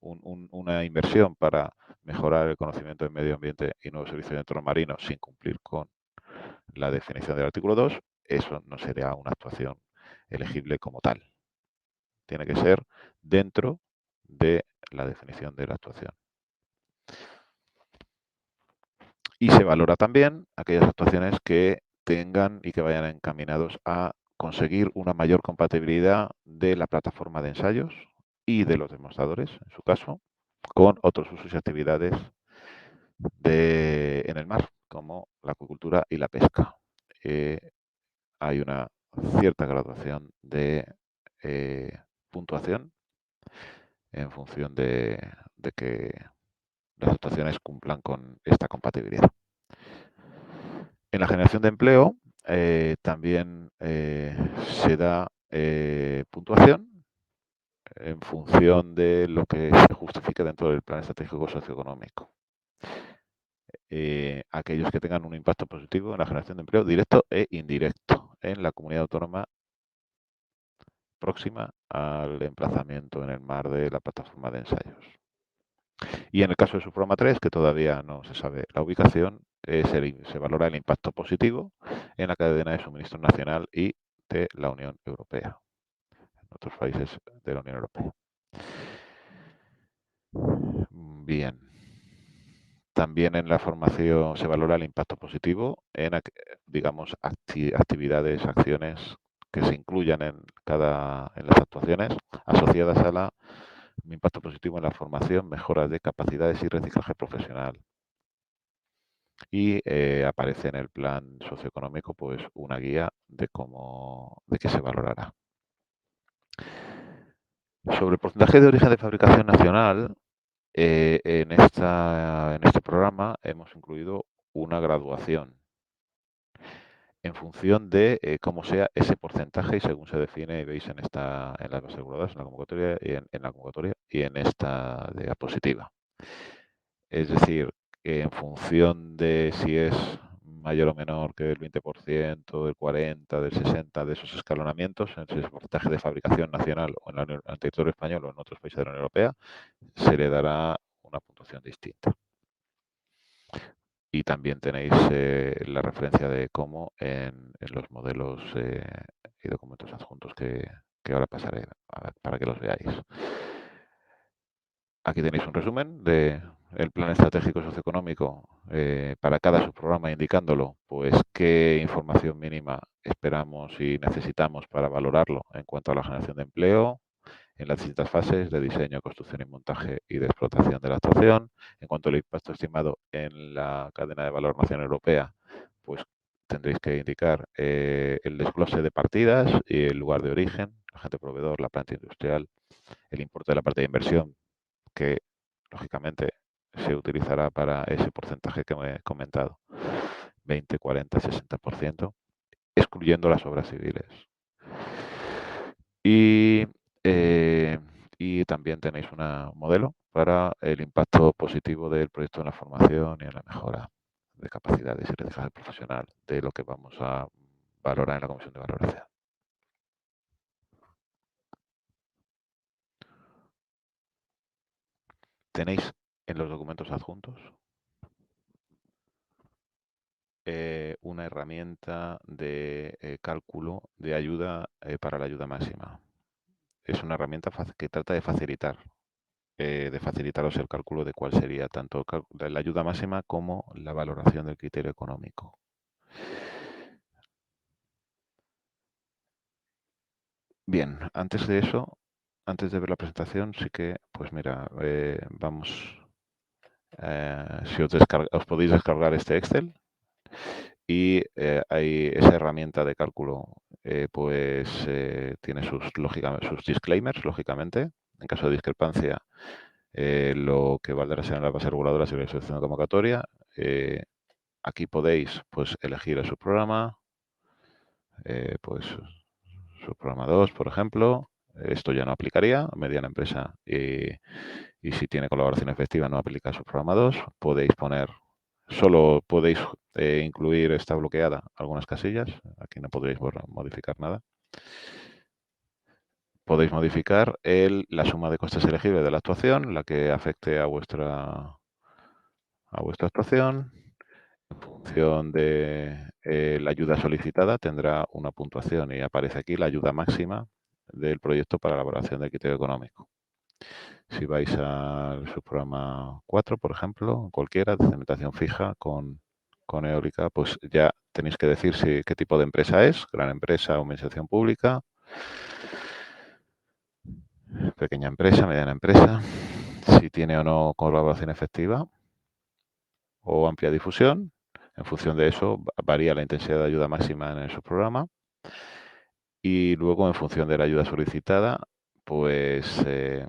una inversión para mejorar el conocimiento del medio ambiente y nuevos servicios de entorno marino sin cumplir con la definición del artículo 2, eso no sería una actuación elegible como tal. Tiene que ser dentro de la definición de la actuación. Y se valora también aquellas actuaciones que tengan y que vayan encaminados a conseguir una mayor compatibilidad de la plataforma de ensayos y de los demostradores, en su caso, con otros usos y actividades en el mar, como la acuicultura y la pesca. Hay una cierta graduación de puntuación en función de que las actuaciones cumplan con esta compatibilidad. En la generación de empleo también se da puntuación en función de lo que se justifique dentro del plan estratégico socioeconómico. Aquellos que tengan un impacto positivo en la generación de empleo directo e indirecto en la comunidad autónoma próxima al emplazamiento en el mar de la plataforma de ensayos. Y en el caso de su programa 3, que todavía no se sabe la ubicación, se valora el impacto positivo en la cadena de suministro nacional y de la Unión Europea, en otros países de la Unión Europea. Bien. También en la formación se valora el impacto positivo en, digamos, actividades, acciones que se incluyan en las actuaciones asociadas a impacto positivo en la formación, mejoras de capacidades y reciclaje profesional. Y aparece en el plan socioeconómico pues una guía de qué se valorará. Sobre el porcentaje de origen de fabricación nacional, en este programa hemos incluido una graduación en función de cómo sea ese porcentaje y según se define, veis en las bases reguladoras, en la convocatoria y en esta diapositiva. Es decir, que en función de si es mayor o menor que el 20%, del 40%, del 60%, de esos escalonamientos, en ese porcentaje de fabricación nacional o en el territorio español o en otros países de la Unión Europea, se le dará una puntuación distinta. Y también tenéis la referencia de cómo en los modelos y documentos adjuntos que ahora pasaré para que los veáis. Aquí tenéis un resumen del plan estratégico socioeconómico para cada subprograma, indicándolo, pues qué información mínima esperamos y necesitamos para valorarlo en cuanto a la generación de empleo, en las distintas fases de diseño, construcción y montaje y de explotación de la actuación. En cuanto al impacto estimado en la cadena de valor nacional europea, pues tendréis que indicar el desglose de partidas y el lugar de origen, el agente proveedor, la planta industrial, el importe de la parte de inversión, que lógicamente se utilizará para ese porcentaje que me he comentado, 20, 40, 60%, excluyendo las obras civiles. Y también tenéis un modelo para el impacto positivo del proyecto en la formación y en la mejora de capacidades y aprendizaje profesional de lo que vamos a valorar en la comisión de valoración. Tenéis en los documentos adjuntos una herramienta de cálculo de ayuda para la ayuda máxima. Es una herramienta que trata de facilitaros el cálculo de cuál sería tanto la ayuda máxima como la valoración del criterio económico. Bien, antes de eso, antes de ver la presentación, sí que, pues mira, vamos, si os podéis descargar este Excel y hay esa herramienta de cálculo, pues tiene sus disclaimers, lógicamente. En caso de discrepancia, lo que valdrá será la base reguladora sobre la selección de convocatoria. Aquí podéis pues elegir el subprograma, pues subprograma 2, por ejemplo. Esto ya no aplicaría, mediana empresa, y si tiene colaboración efectiva no aplica subprograma 2. Podéis poner, solo podéis incluir, está bloqueada algunas casillas, aquí no podréis modificar nada. Podéis modificar la suma de costes elegibles de la actuación, la que afecte a vuestra actuación. En función de la ayuda solicitada tendrá una puntuación y aparece aquí la ayuda máxima del proyecto para la elaboración del criterio económico. Si vais al subprograma 4, por ejemplo, cualquiera, de cementación fija con eólica, pues ya tenéis que decir qué tipo de empresa es, gran empresa o administración pública, pequeña empresa, mediana empresa, si tiene o no colaboración efectiva o amplia difusión. En función de eso varía la intensidad de ayuda máxima en el subprograma. Y luego, en función de la ayuda solicitada, pues se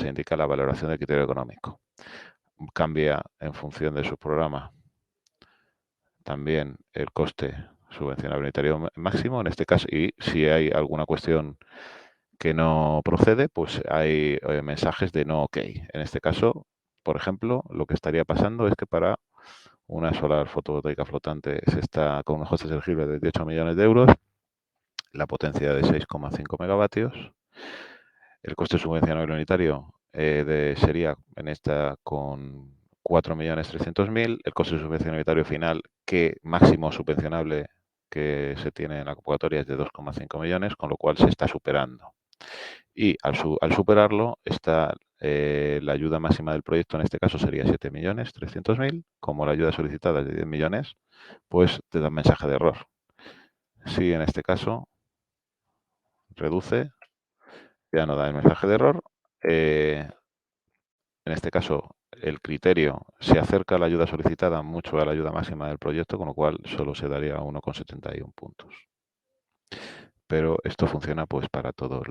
indica la valoración del criterio económico. Cambia en función de su programa también el coste subvencionable unitario máximo, en este caso, y si hay alguna cuestión que no procede, pues hay mensajes de no ok. En este caso, por ejemplo, lo que estaría pasando es que para una solar fotovoltaica flotante se está con unos costes elegibles de 18 millones de euros, la potencia de 6,5 megavatios. El coste subvencionable unitario sería en esta con 4.300.000. El coste subvencionable unitario final, que máximo subvencionable que se tiene en la convocatoria, es de 2,5 millones, con lo cual se está superando. Y al superarlo, la ayuda máxima del proyecto en este caso sería 7.300.000. Como la ayuda solicitada es de 10 millones, pues te da un mensaje de error. Si en este caso reduce, ya no da el mensaje de error. En este caso, el criterio se acerca a la ayuda solicitada mucho a la ayuda máxima del proyecto, con lo cual solo se daría 1,71 puntos. Pero esto funciona pues para todas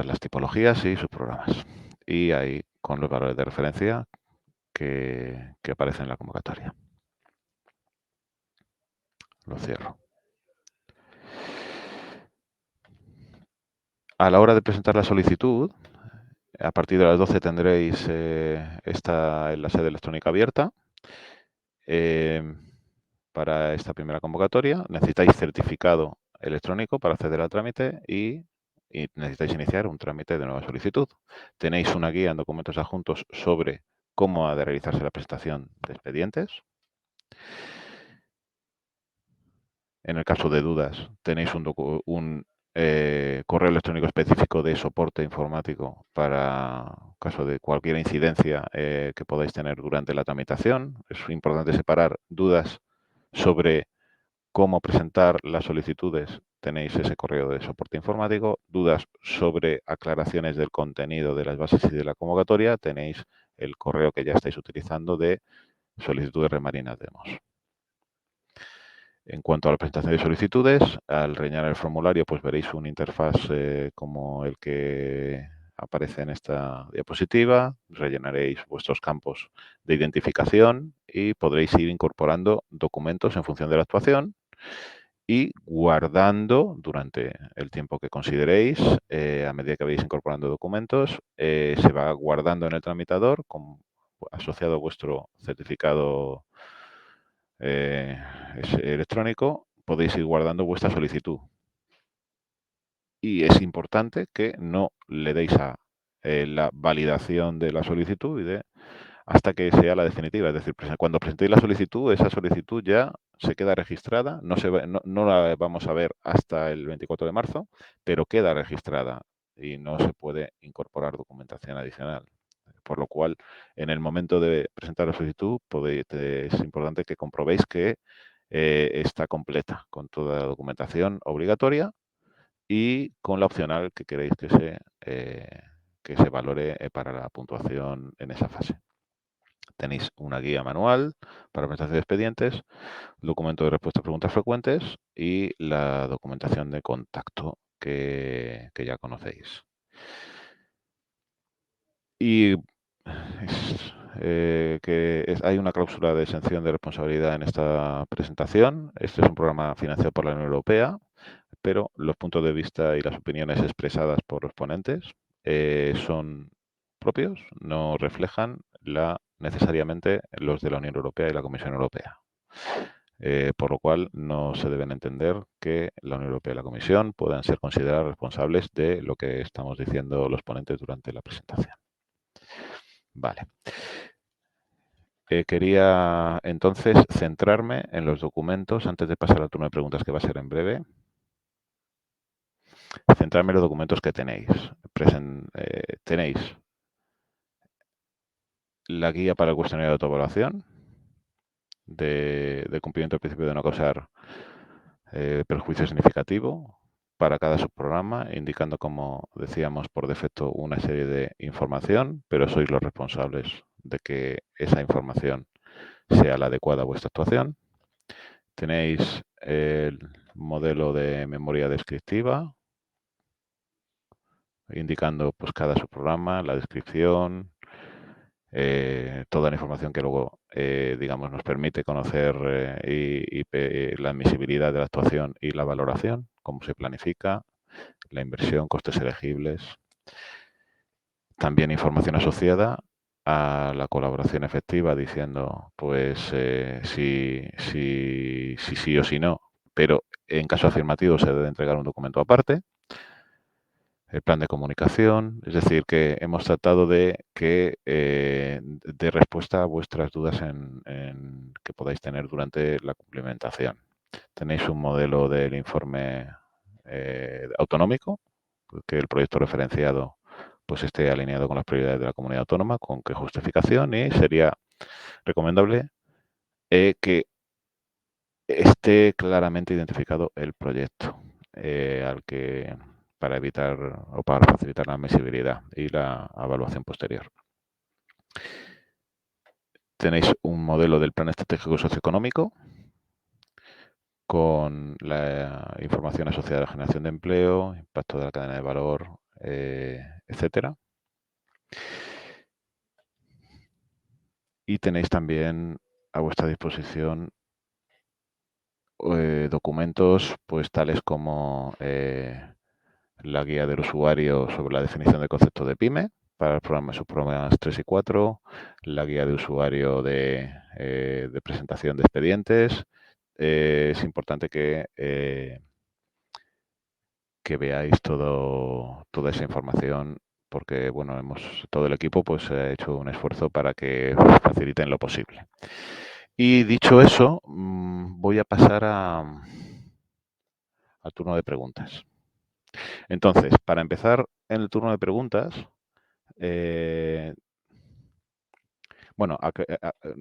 las tipologías y sus programas. Y ahí con los valores de referencia que aparecen en la convocatoria. Lo cierro. A la hora de presentar la solicitud, a partir de las 12 tendréis esta en la sede electrónica abierta. Para esta primera convocatoria necesitáis certificado electrónico para acceder al trámite y necesitáis iniciar un trámite de nueva solicitud. Tenéis una guía en documentos adjuntos sobre cómo ha de realizarse la presentación de expedientes. En el caso de dudas, tenéis un correo electrónico específico de soporte informático para caso de cualquier incidencia que podáis tener durante la tramitación. Es importante separar dudas sobre cómo presentar las solicitudes, tenéis ese correo de soporte informático. Dudas sobre aclaraciones del contenido de las bases y de la convocatoria, tenéis el correo que ya estáis utilizando de solicitudes remarinas demos. En cuanto a la presentación de solicitudes, al rellenar el formulario, pues veréis una interfaz como el que aparece en esta diapositiva. Rellenaréis vuestros campos de identificación y podréis ir incorporando documentos en función de la actuación y guardando durante el tiempo que consideréis, a medida que vais incorporando documentos, se va guardando en el tramitador asociado a vuestro certificado electrónico, podéis ir guardando vuestra solicitud. Y es importante que no le deis a la validación de la solicitud hasta que sea la definitiva. Es decir, cuando presentéis la solicitud, esa solicitud ya se queda registrada, no la vamos a ver hasta el 24 de marzo, pero queda registrada y no se puede incorporar documentación adicional. Por lo cual, en el momento de presentar la solicitud, es importante que comprobéis que está completa con toda la documentación obligatoria y con la opcional que queréis que se valore para la puntuación en esa fase. Tenéis una guía manual para presentación de expedientes, documento de respuesta a preguntas frecuentes y la documentación de contacto que ya conocéis. Y hay una cláusula de exención de responsabilidad en esta presentación. Este es un programa financiado por la Unión Europea, pero los puntos de vista y las opiniones expresadas por los ponentes son propios, no reflejan necesariamente los de la Unión Europea y la Comisión Europea. Por lo cual no se deben entender que la Unión Europea y la Comisión puedan ser consideradas responsables de lo que estamos diciendo los ponentes durante la presentación. Vale. Quería entonces centrarme en los documentos, antes de pasar al turno de preguntas que va a ser en breve. Centrarme en los documentos que tenéis. Tenéis la guía para el cuestionario de autoevaluación, de cumplimiento del principio de no causar perjuicio significativo para cada subprograma, indicando, como decíamos, por defecto una serie de información, pero sois los responsables de que esa información sea la adecuada a vuestra actuación. Tenéis el modelo de memoria descriptiva, indicando pues cada subprograma, la descripción, toda la información que luego, digamos, nos permite conocer la admisibilidad de la actuación y la valoración, cómo se planifica, la inversión, costes elegibles. También información asociada a la colaboración efectiva, diciendo, pues, si sí o si no, pero en caso afirmativo se debe entregar un documento aparte. El plan de comunicación, es decir, que hemos tratado de que dé respuesta a vuestras dudas que podáis tener durante la cumplimentación. Tenéis un modelo del informe autonómico, que el proyecto referenciado pues esté alineado con las prioridades de la comunidad autónoma, con qué justificación, y sería recomendable que esté claramente identificado el proyecto para evitar o para facilitar la admisibilidad y la evaluación posterior. Tenéis un modelo del plan estratégico socioeconómico con la información asociada a la generación de empleo, impacto de la cadena de valor, etcétera. Y tenéis también a vuestra disposición documentos pues tales como la guía del usuario sobre la definición de concepto de PYME para sus programas 3 y 4, la guía de usuario de presentación de expedientes. Es importante que veáis toda esa información porque, bueno, todo el equipo pues ha hecho un esfuerzo para que faciliten lo posible. Y dicho eso, voy a pasar al turno de preguntas. Entonces, para empezar en el turno de preguntas, bueno,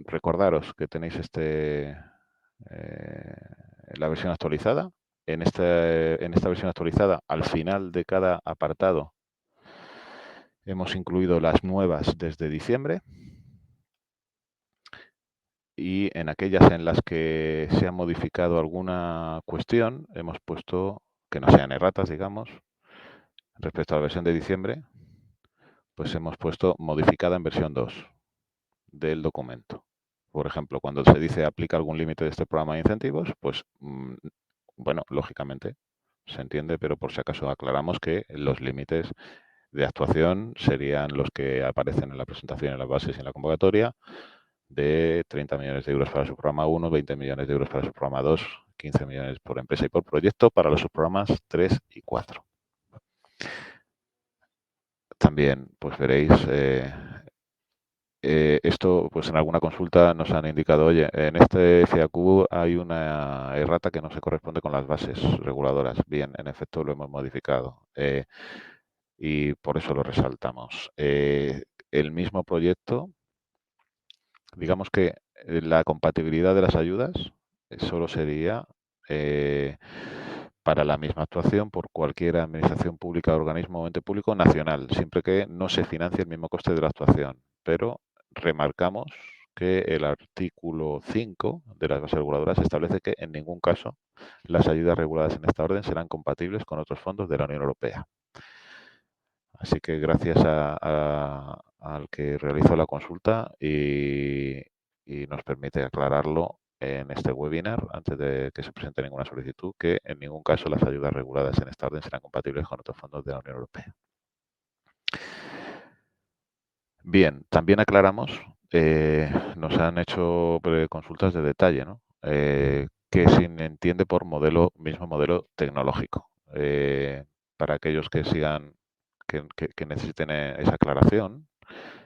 recordaros que tenéis este la versión actualizada. En esta versión actualizada, al final de cada apartado, hemos incluido las nuevas desde diciembre. Y en aquellas en las que se ha modificado alguna cuestión, hemos puesto, que no sean erratas, digamos, respecto a la versión de diciembre, pues hemos puesto modificada en versión 2 del documento. Por ejemplo, cuando se dice aplica algún límite de este programa de incentivos, pues, bueno, lógicamente se entiende, pero por si acaso aclaramos que los límites de actuación serían los que aparecen en la presentación, en las bases y en la convocatoria, de 30 millones de euros para su programa 1, 20 millones de euros para su programa 2, 15 millones por empresa y por proyecto para los subprogramas 3 y 4. También, pues veréis, esto, pues en alguna consulta nos han indicado, oye, en este FAQ hay una errata que no se corresponde con las bases reguladoras. Bien, en efecto lo hemos modificado y por eso lo resaltamos. El mismo proyecto, digamos que la compatibilidad de las ayudas solo sería para la misma actuación por cualquier administración pública, organismo o ente público nacional, siempre que no se financie el mismo coste de la actuación. Pero remarcamos que el artículo 5 de las bases reguladoras establece que en ningún caso las ayudas reguladas en esta orden serán compatibles con otros fondos de la Unión Europea. Así que gracias al que realizó la consulta y nos permite aclararlo en este webinar, antes de que se presente ninguna solicitud, que en ningún caso las ayudas reguladas en esta orden serán compatibles con otros fondos de la Unión Europea. Bien, también aclaramos, nos han hecho consultas de detalle, ¿no? Que se entiende por mismo modelo tecnológico. Para aquellos que sigan, que necesiten esa aclaración,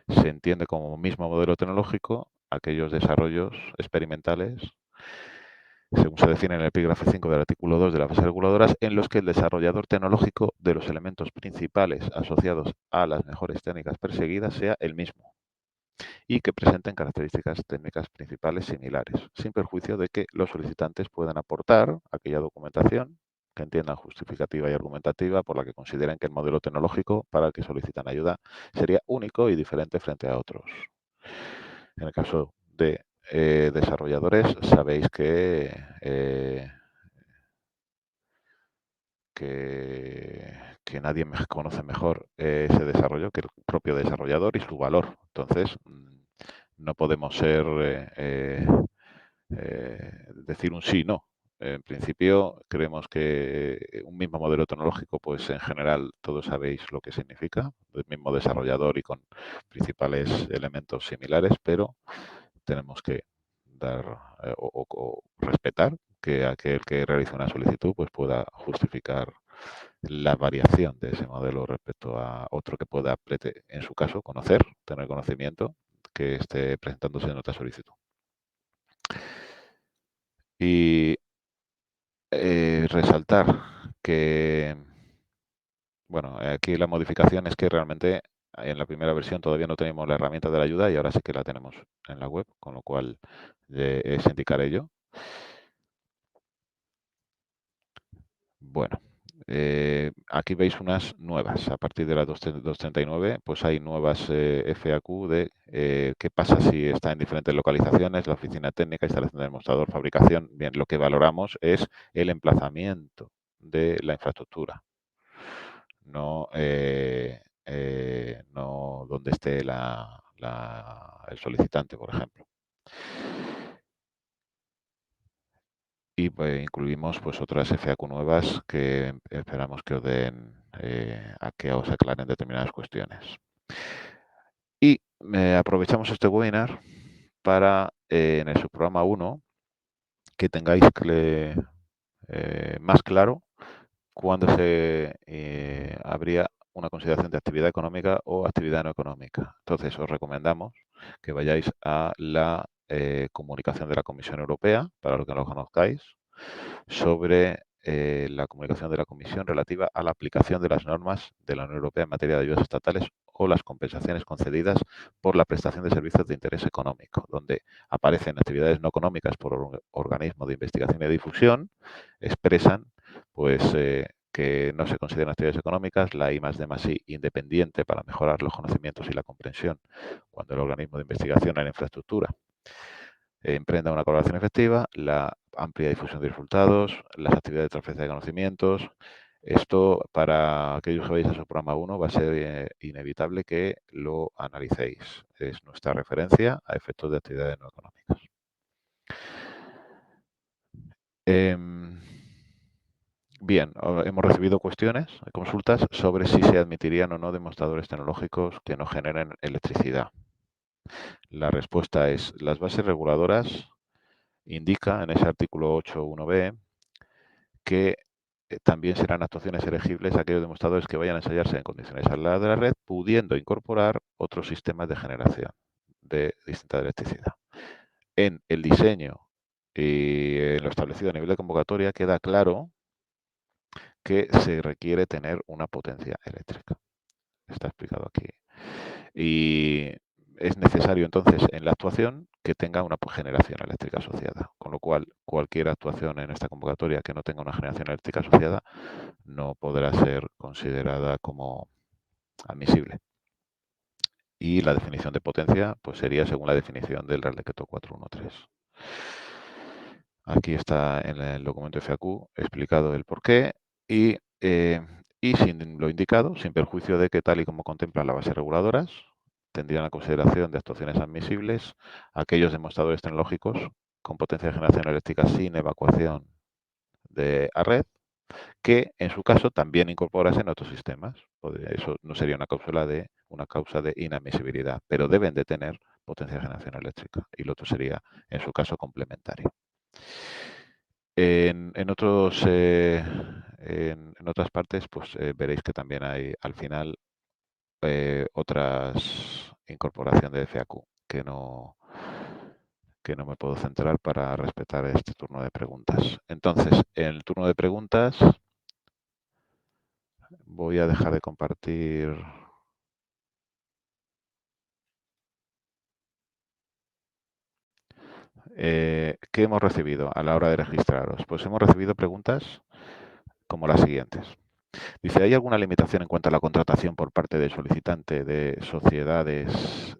se entiende como mismo modelo tecnológico aquellos desarrollos experimentales, según se define en el epígrafe 5 del artículo 2 de las bases reguladoras, en los que el desarrollador tecnológico de los elementos principales asociados a las mejores técnicas perseguidas sea el mismo y que presenten características técnicas principales similares, sin perjuicio de que los solicitantes puedan aportar aquella documentación que entiendan justificativa y argumentativa por la que consideren que el modelo tecnológico para el que solicitan ayuda sería único y diferente frente a otros. En el caso de desarrolladores, sabéis que nadie conoce mejor ese desarrollo que el propio desarrollador y su valor. Entonces, no podemos decir un sí, no. En principio, creemos que un mismo modelo tecnológico, pues en general todos sabéis lo que significa, el mismo desarrollador y con principales elementos similares, pero tenemos que dar o respetar que aquel que realice una solicitud pues pueda justificar la variación de ese modelo respecto a otro que pueda, en su caso, tener conocimiento que esté presentándose en otra solicitud. Y resaltar que, bueno, aquí la modificación es que realmente en la primera versión todavía no tenemos la herramienta de la ayuda y ahora sí que la tenemos en la web, con lo cual es indicar ello. Bueno, aquí veis unas nuevas. A partir de la 239, pues hay nuevas FAQ de qué pasa si está en diferentes localizaciones, la oficina técnica, instalación del demostrador, fabricación. Bien, lo que valoramos es el emplazamiento de la infraestructura, no donde esté el solicitante, por ejemplo. Y pues, incluimos pues otras FAQ nuevas que esperamos que os den a que os aclaren determinadas cuestiones. Y aprovechamos este webinar para en el subprograma 1 que tengáis más claro cuándo se habría una consideración de actividad económica o actividad no económica. Entonces, os recomendamos que vayáis a la comunicación de la Comisión Europea, para los que no lo conozcáis, sobre la comunicación de la Comisión relativa a la aplicación de las normas de la Unión Europea en materia de ayudas estatales o las compensaciones concedidas por la prestación de servicios de interés económico, donde aparecen actividades no económicas por organismos de investigación y difusión, expresan pues que no se consideran actividades económicas, la I+D+I independiente para mejorar los conocimientos y la comprensión cuando el organismo de investigación en la infraestructura emprenda una colaboración efectiva, la amplia difusión de resultados, las actividades de transferencia de conocimientos. Esto, para aquellos que veáis a su programa 1, va a ser inevitable que lo analicéis. Es nuestra referencia a efectos de actividades no económicas. Bien, hemos recibido cuestiones, consultas sobre si se admitirían o no demostradores tecnológicos que no generen electricidad. La respuesta es, las bases reguladoras indica en ese artículo 8.1b que también serán actuaciones elegibles aquellos demostradores que vayan a ensayarse en condiciones aisladas de la red, pudiendo incorporar otros sistemas de generación de distinta electricidad. En el diseño y en lo establecido a nivel de convocatoria queda claro que se requiere tener una potencia eléctrica. Está explicado aquí. Y es necesario entonces en la actuación que tenga una generación eléctrica asociada, con lo cual cualquier actuación en esta convocatoria que no tenga una generación eléctrica asociada no podrá ser considerada como admisible. Y la definición de potencia pues sería según la definición del Real Decreto 413. Aquí está en el documento FAQ explicado el porqué y sin lo indicado, sin perjuicio de que tal y como contemplan las bases reguladoras, tendrían la consideración de actuaciones admisibles aquellos demostradores tecnológicos con potencia de generación eléctrica sin evacuación a red, que en su caso también incorporasen otros sistemas. Eso no sería una causa de inadmisibilidad, pero deben de tener potencia de generación eléctrica y lo otro sería, en su caso, complementario. En otras partes, pues veréis que también hay al final otras incorporación de FAQ que no me puedo centrar para respetar este turno de preguntas. Entonces, en el turno de preguntas voy a dejar de compartir. ¿Qué hemos recibido a la hora de registraros? Pues hemos recibido preguntas como las siguientes. Dice, ¿hay alguna limitación en cuanto a la contratación por parte del solicitante de sociedades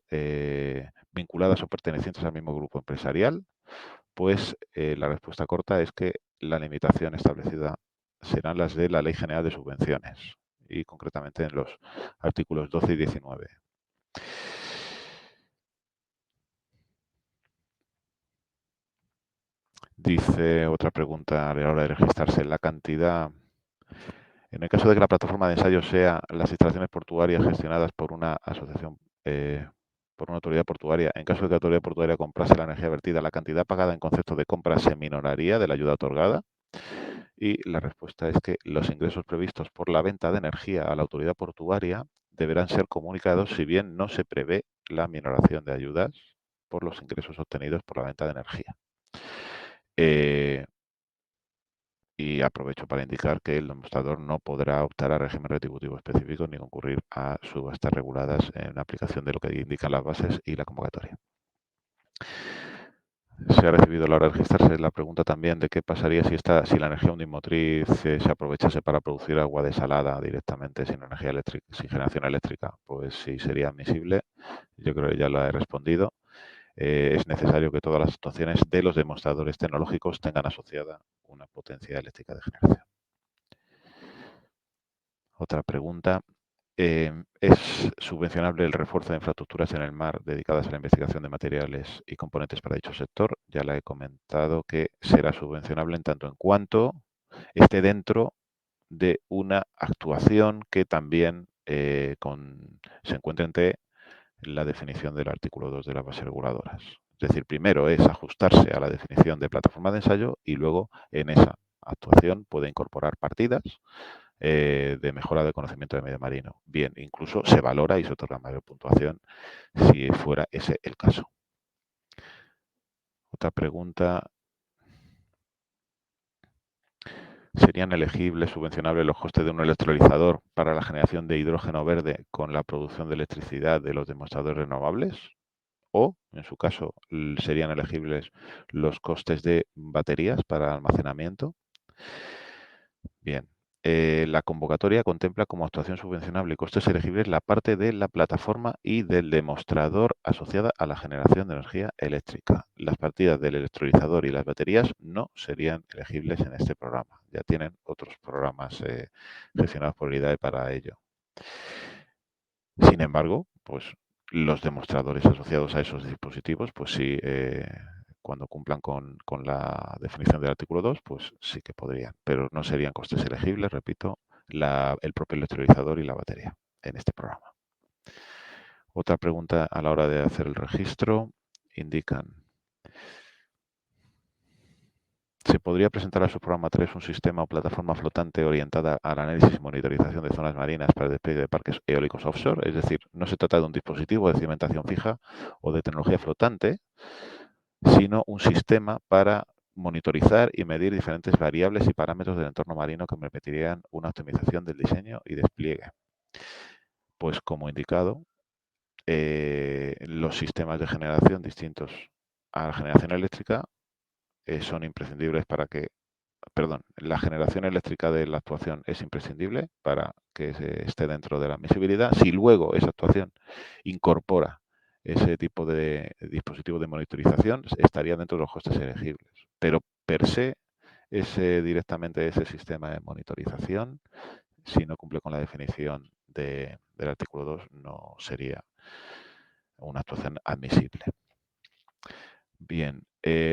vinculadas o pertenecientes al mismo grupo empresarial? Pues la respuesta corta es que la limitación establecida serán las de la Ley General de Subvenciones y concretamente en los artículos 12 y 19. Dice otra pregunta a la hora de registrarse, la cantidad. En el caso de que la plataforma de ensayo sea las instalaciones portuarias gestionadas por una asociación, por una autoridad portuaria, en caso de que la autoridad portuaria comprase la energía vertida, ¿la cantidad pagada en concepto de compra se minoraría de la ayuda otorgada? Y la respuesta es que los ingresos previstos por la venta de energía a la autoridad portuaria deberán ser comunicados si bien no se prevé la minoración de ayudas por los ingresos obtenidos por la venta de energía. Y aprovecho para indicar que el demostrador no podrá optar a régimen retributivo específico ni concurrir a subastas reguladas en aplicación de lo que indican las bases y la convocatoria. Se ha recibido a la hora de registrarse la pregunta también de qué pasaría si la energía ondimotriz se aprovechase para producir agua desalada directamente sin energía eléctrica, sin generación eléctrica. Pues sí sería admisible. Yo creo que ya lo he respondido. Es necesario que todas las actuaciones de los demostradores tecnológicos tengan asociada una potencia eléctrica de generación. Otra pregunta. ¿Es subvencionable el refuerzo de infraestructuras en el mar dedicadas a la investigación de materiales y componentes para dicho sector? Ya la he comentado que será subvencionable en tanto en cuanto esté dentro de una actuación que también se encuentre entre la definición del artículo 2 de las bases reguladoras. Es decir, primero es ajustarse a la definición de plataforma de ensayo y luego en esa actuación puede incorporar partidas de mejora del conocimiento de medio marino. Bien, incluso se valora y se otorga mayor puntuación si fuera ese el caso. Otra pregunta. ¿Serían elegibles, subvencionables los costes de un electrolizador para la generación de hidrógeno verde con la producción de electricidad de los demostradores renovables? O, en su caso, serían elegibles los costes de baterías para almacenamiento. Bien, la convocatoria contempla como actuación subvencionable y costes elegibles la parte de la plataforma y del demostrador asociada a la generación de energía eléctrica. Las partidas del electrolizador y las baterías no serían elegibles en este programa. Ya tienen otros programas gestionados por el IDAE para ello. Sin embargo, pues los demostradores asociados a esos dispositivos, pues sí, cuando cumplan con la definición del artículo 2, pues sí que podrían, pero no serían costes elegibles, repito, el propio electrolizador y la batería en este programa. Otra pregunta a la hora de hacer el registro, indican: ¿se podría presentar a su programa 3 un sistema o plataforma flotante orientada al análisis y monitorización de zonas marinas para el despliegue de parques eólicos offshore? Es decir, no se trata de un dispositivo de cimentación fija o de tecnología flotante, sino un sistema para monitorizar y medir diferentes variables y parámetros del entorno marino que permitirían una optimización del diseño y despliegue. Pues como indicado, los sistemas de generación distintos a la generación eléctrica son imprescindibles para que, la generación eléctrica de la actuación es imprescindible para que esté dentro de la admisibilidad. Si luego esa actuación incorpora ese tipo de dispositivo de monitorización, estaría dentro de los costes elegibles. Pero per se, directamente ese sistema de monitorización, si no cumple con la definición del artículo 2, no sería una actuación admisible. Bien,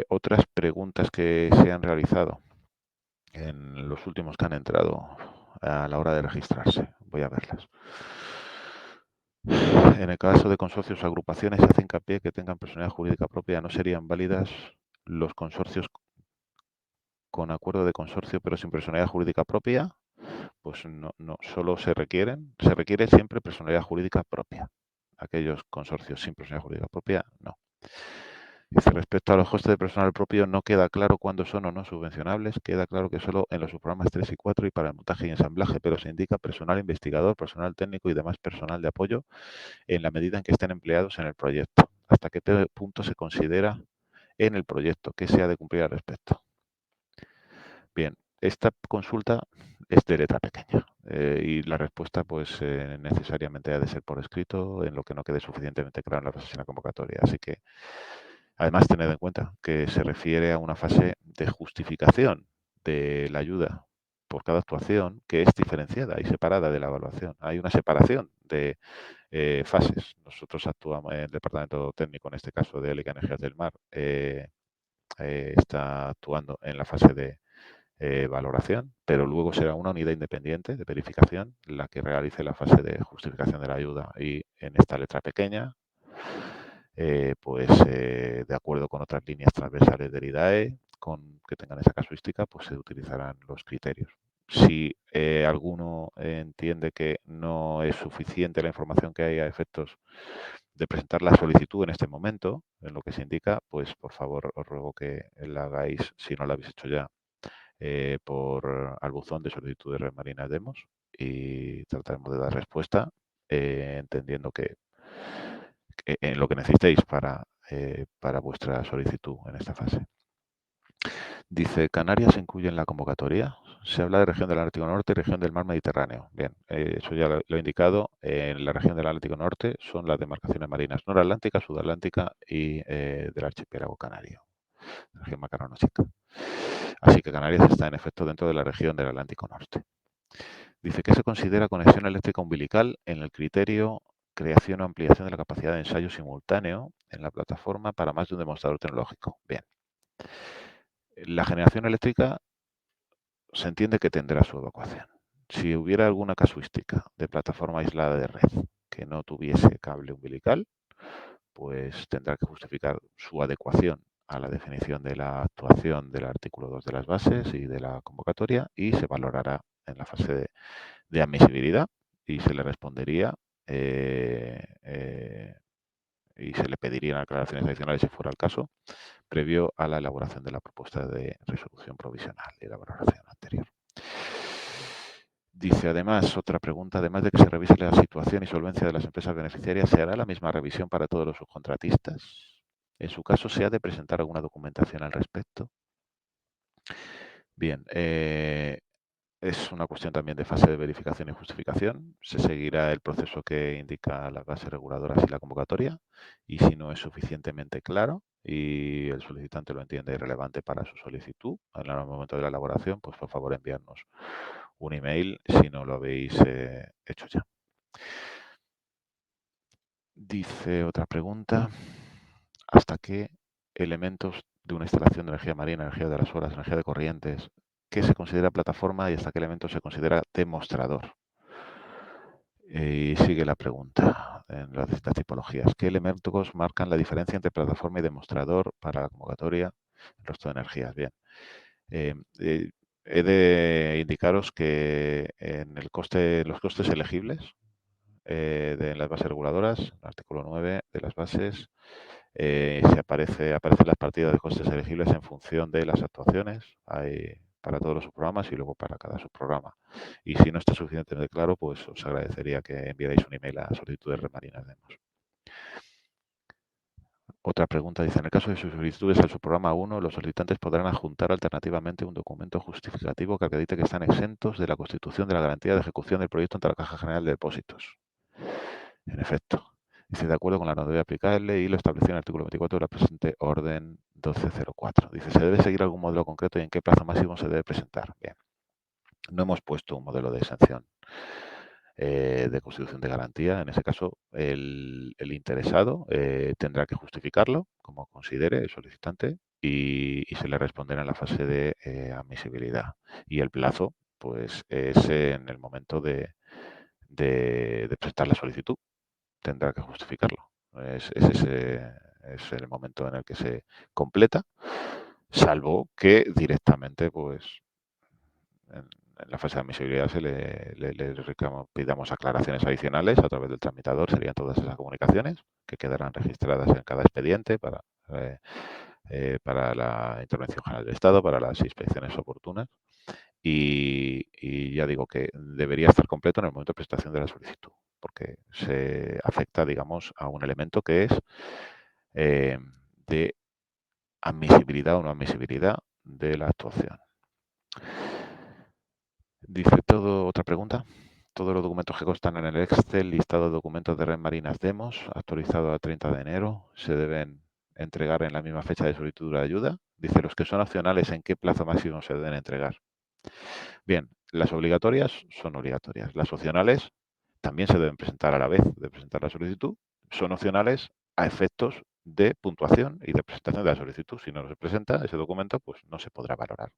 otras preguntas que se han realizado en los últimos que han entrado a la hora de registrarse. Voy a verlas. En el caso de consorcios o agrupaciones, se hace hincapié que tengan personalidad jurídica propia. ¿No serían válidas los consorcios con acuerdo de consorcio pero sin personalidad jurídica propia? Pues no, solo requiere siempre personalidad jurídica propia. Aquellos consorcios sin personalidad jurídica propia, no. Dice: respecto a los costes de personal propio, no queda claro cuándo son o no subvencionables. Queda claro que solo en los subprogramas 3 y 4 y para el montaje y ensamblaje, pero se indica personal investigador, personal técnico y demás personal de apoyo en la medida en que estén empleados en el proyecto. ¿Hasta qué punto se considera en el proyecto? ¿Qué se ha de cumplir al respecto? Bien, esta consulta es de letra pequeña y la respuesta pues necesariamente ha de ser por escrito, en lo que no quede suficientemente claro en la fase de la convocatoria. Así que, además, tened en cuenta que se refiere a una fase de justificación de la ayuda por cada actuación que es diferenciada y separada de la evaluación. Hay una separación de fases. Nosotros actuamos, el departamento técnico, en este caso de Eólica Energías del Mar, está actuando en la fase de valoración, pero luego será una unidad independiente de verificación la que realice la fase de justificación de la ayuda. Y en esta letra pequeña, de acuerdo con otras líneas transversales del IDAE que tengan esa casuística, pues se utilizarán los criterios. Si alguno entiende que no es suficiente la información que hay a efectos de presentar la solicitud en este momento, en lo que se indica, pues por favor os ruego que la hagáis, si no la habéis hecho ya, al buzón de solicitudes de Red Marina Demos y trataremos de dar respuesta, entendiendo que en lo que necesitéis para vuestra solicitud en esta fase. Dice: ¿Canarias se incluye en la convocatoria? Se habla de región del Atlántico Norte y región del Mar Mediterráneo. Bien, eso ya lo he indicado. En la región del Atlántico Norte son las demarcaciones marinas noratlántica, sudatlántica y del archipiélago canario, región macarono-chica. Así que Canarias está en efecto dentro de la región del Atlántico Norte. Dice: ¿qué se considera conexión eléctrica umbilical en el criterio creación o ampliación de la capacidad de ensayo simultáneo en la plataforma para más de un demostrador tecnológico? Bien. La generación eléctrica se entiende que tendrá su evacuación. Si hubiera alguna casuística de plataforma aislada de red que no tuviese cable umbilical, pues tendrá que justificar su adecuación a la definición de la actuación del artículo 2 de las bases y de la convocatoria y se valorará en la fase de admisibilidad y se le respondería y se le pedirían aclaraciones adicionales si fuera el caso, previo a la elaboración de la propuesta de resolución provisional y la valoración anterior. Dice, además, otra pregunta, además de que se revise la situación y solvencia de las empresas beneficiarias, ¿se hará la misma revisión para todos los subcontratistas? En su caso, ¿se ha de presentar alguna documentación al respecto? Bien, es una cuestión también de fase de verificación y justificación. Se seguirá el proceso que indica las bases reguladoras y la convocatoria, y si no es suficientemente claro y el solicitante lo entiende relevante para su solicitud en el momento de la elaboración, pues por favor enviarnos un email si no lo habéis hecho ya. Dice otra pregunta, ¿hasta qué elementos de una instalación de energía marina, energía de las olas, energía de corrientes, qué se considera plataforma y hasta qué elemento se considera demostrador? Y sigue la pregunta en las distintas tipologías. ¿Qué elementos marcan la diferencia entre plataforma y demostrador para la convocatoria el resto de energías? Bien. Eh, eh, He de indicaros que en los costes elegibles de las bases reguladoras, el artículo 9 de las bases, aparecen las partidas de costes elegibles en función de las actuaciones. Hay para todos los subprogramas y luego para cada subprograma. Y si no está suficientemente claro, pues os agradecería que enviarais un email a solicitudes Remarinas Demos. Otra pregunta dice, en el caso de sus solicitudes al subprograma 1, los solicitantes podrán adjuntar alternativamente un documento justificativo que acredite que están exentos de la constitución de la garantía de ejecución del proyecto ante la Caja General de Depósitos. En efecto, dice, de acuerdo con la normativa aplicable y lo establecido en el artículo 24 de la presente orden 1204. Dice, ¿se debe seguir algún modelo concreto y en qué plazo máximo se debe presentar? Bien, no hemos puesto un modelo de exención de constitución de garantía. En ese caso, el interesado tendrá que justificarlo, como considere el solicitante, y se le responderá en la fase de admisibilidad. Y el plazo, pues, es en el momento de presentar la solicitud. Tendrá que justificarlo. Es el momento en el que se completa, salvo que directamente, pues, en la fase de admisibilidad pidamos aclaraciones adicionales a través del tramitador. Serían todas esas comunicaciones que quedarán registradas en cada expediente para la Intervención General del Estado, para las inspecciones oportunas. Y ya digo que debería estar completo en el momento de presentación de la solicitud, porque se afecta, digamos, a un elemento que es de admisibilidad o no admisibilidad de la actuación. Dice otra pregunta. Todos los documentos que constan en el Excel listado de documentos de Red Marinas Demos, actualizado a 30 de enero, se deben entregar en la misma fecha de solicitud de ayuda. Dice, los que son opcionales, ¿en qué plazo máximo se deben entregar? Bien, las obligatorias son obligatorias. Las opcionales también se deben presentar a la vez de presentar la solicitud. Son opcionales a efectos de puntuación y de presentación de la solicitud. Si no se presenta ese documento, pues no se podrá valorar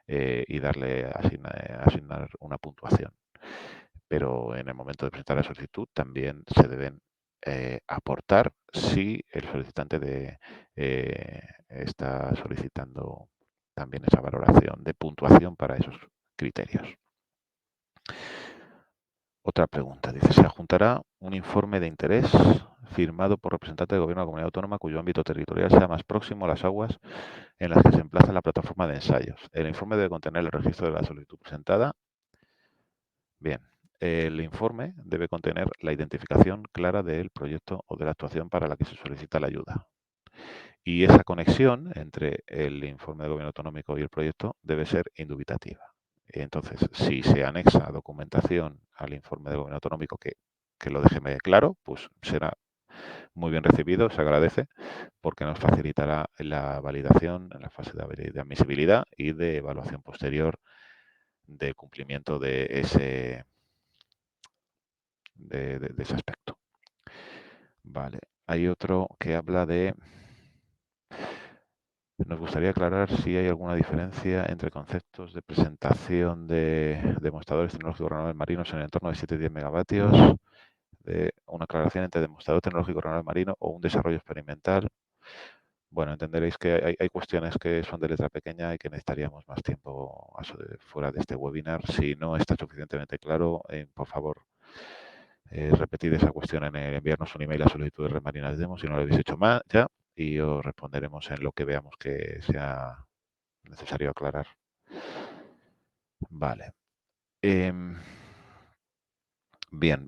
y asignar una puntuación. Pero en el momento de presentar la solicitud también se deben aportar si el solicitante está solicitando también esa valoración de puntuación para esos criterios. Otra pregunta, dice, ¿se adjuntará un informe de interés firmado por representante del Gobierno de la Comunidad Autónoma cuyo ámbito territorial sea más próximo a las aguas en las que se emplaza la plataforma de ensayos? El informe debe contener el registro de la solicitud presentada. Bien, el informe debe contener la identificación clara del proyecto o de la actuación para la que se solicita la ayuda. Y esa conexión entre el informe del Gobierno Autonómico y el proyecto debe ser indubitativa. Entonces, si se anexa documentación al informe del Gobierno Autonómico que lo deje claro, pues será muy bien recibido, se agradece, porque nos facilitará la validación en la fase de admisibilidad y de evaluación posterior de cumplimiento de ese aspecto. Vale, hay otro que habla de... Nos gustaría aclarar si hay alguna diferencia entre conceptos de presentación de demostradores tecnológicos renovables marinos en el entorno de 7-10 megavatios, de una aclaración entre demostrador tecnológico renovable marino o un desarrollo experimental. Bueno, entenderéis que hay cuestiones que son de letra pequeña y que necesitaríamos más tiempo fuera de este webinar. Si no está suficientemente claro, por favor, repetid esa cuestión en enviarnos un email a solicitud de Red Marinas Demos si no lo habéis hecho más ya, y os responderemos en lo que veamos que sea necesario aclarar. Vale. Bien,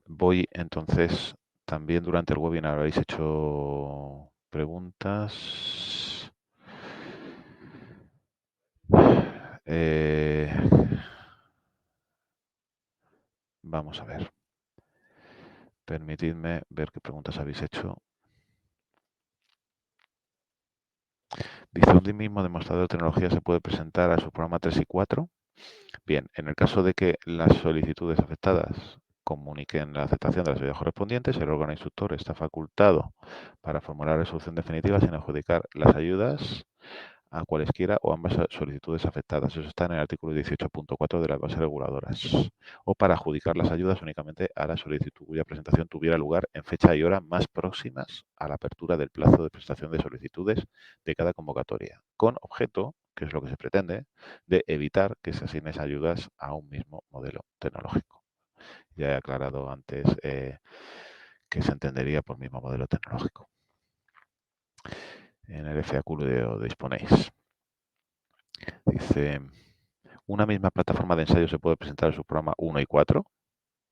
voy entonces, también durante el webinar habéis hecho preguntas. Vamos a ver. Permitidme ver qué preguntas habéis hecho. Dice, ¿un mismo demostrador de tecnología se puede presentar a su programa 3 y 4? Bien, en el caso de que las solicitudes afectadas comuniquen la aceptación de las ayudas correspondientes, el órgano instructor está facultado para formular la resolución definitiva sin adjudicar las ayudas a cualesquiera o ambas solicitudes afectadas. Eso está en el artículo 18.4 de las bases reguladoras. O para adjudicar las ayudas únicamente a la solicitud cuya presentación tuviera lugar en fecha y hora más próximas a la apertura del plazo de presentación de solicitudes de cada convocatoria, con objeto, que es lo que se pretende, de evitar que se asignen ayudas a un mismo modelo tecnológico. Ya he aclarado antes que se entendería por mismo modelo tecnológico. En el FAQ lo disponéis. Dice, ¿una misma plataforma de ensayo se puede presentar en su programa 1 y 4?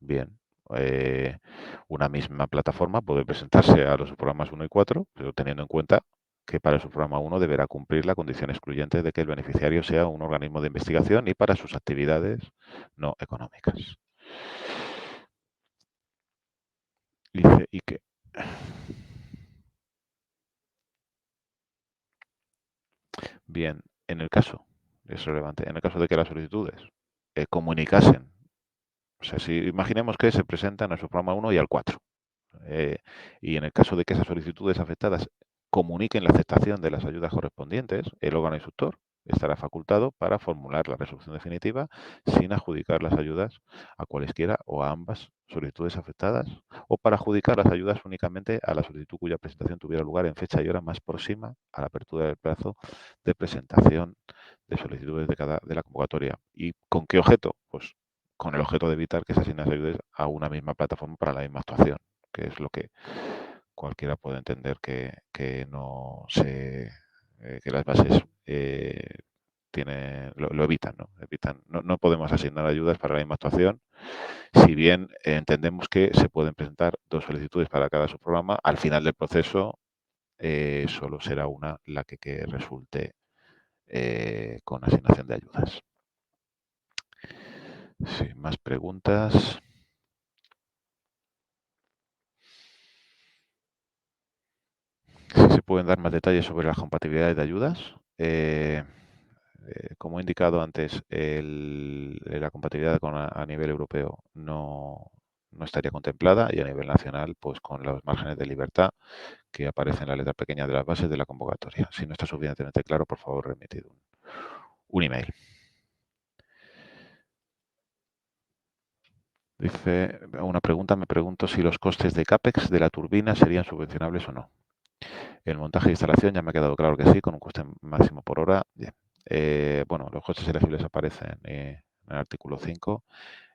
Bien. Una misma plataforma puede presentarse a los programas 1 y 4, pero teniendo en cuenta que para su programa 1 deberá cumplir la condición excluyente de que el beneficiario sea un organismo de investigación y para sus actividades no económicas. Dice, ¿y qué? Bien, en el caso, es relevante, en el caso de que las solicitudes comunicasen, o sea, si imaginemos que se presentan a su programa 1 y al 4, y en el caso de que esas solicitudes afectadas comuniquen la aceptación de las ayudas correspondientes, el órgano instructor estará facultado para formular la resolución definitiva sin adjudicar las ayudas a cualesquiera o a ambas solicitudes afectadas, o para adjudicar las ayudas únicamente a la solicitud cuya presentación tuviera lugar en fecha y hora más próxima a la apertura del plazo de presentación de solicitudes de la convocatoria. ¿Y con qué objeto? Pues con el objeto de evitar que se asignen ayudas a una misma plataforma para la misma actuación, que es lo que cualquiera puede entender que no se que las bases lo evitan, ¿no? No podemos asignar ayudas para la misma actuación, si bien entendemos que se pueden presentar dos solicitudes para cada subprograma, al final del proceso solo será una la que resulte con asignación de ayudas. Sí, más preguntas. Si se pueden dar más detalles sobre las compatibilidades de ayudas. Como he indicado antes, la compatibilidad a nivel europeo no estaría contemplada, y a nivel nacional, pues con los márgenes de libertad que aparecen en la letra pequeña de las bases de la convocatoria. Si no está suficientemente claro, por favor, remitid un email. Dice una pregunta, me pregunto si los costes de CAPEX de la turbina serían subvencionables o no. El montaje de instalación ya me ha quedado claro que sí, con un coste máximo por hora. Bien. Bueno, los costes elegibles aparecen en el artículo 5.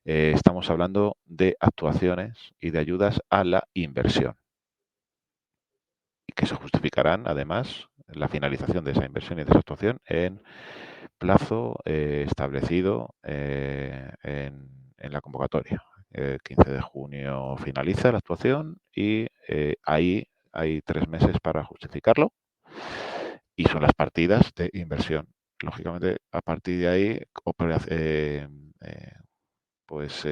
Estamos hablando de actuaciones y de ayudas a la inversión, y que se justificarán, además, la finalización de esa inversión y de esa actuación en plazo establecido en la convocatoria. El 15 de junio finaliza la actuación y ahí hay 3 meses para justificarlo, y son las partidas de inversión. Lógicamente, a partir de ahí, pues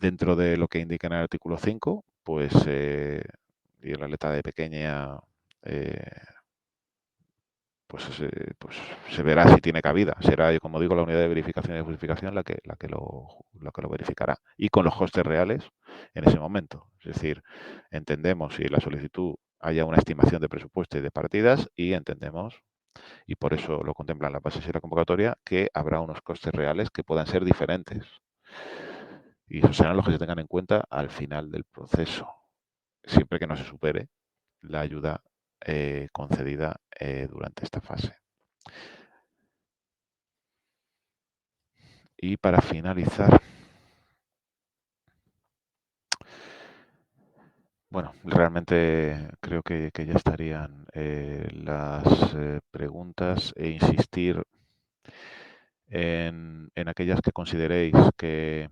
dentro de lo que indica en el artículo 5, pues y en la letra de pequeña, pues se verá si tiene cabida. Será, como digo, la unidad de verificación y de justificación la que lo verificará, y con los costes reales en ese momento. Es decir, entendemos si la solicitud haya una estimación de presupuesto y de partidas, y entendemos, y por eso lo contemplan las bases y la convocatoria, que habrá unos costes reales que puedan ser diferentes. Y esos serán los que se tengan en cuenta al final del proceso, siempre que no se supere la ayuda concedida durante esta fase. Y para finalizar, bueno, realmente creo que ya estarían las preguntas, e insistir En aquellas que consideréis que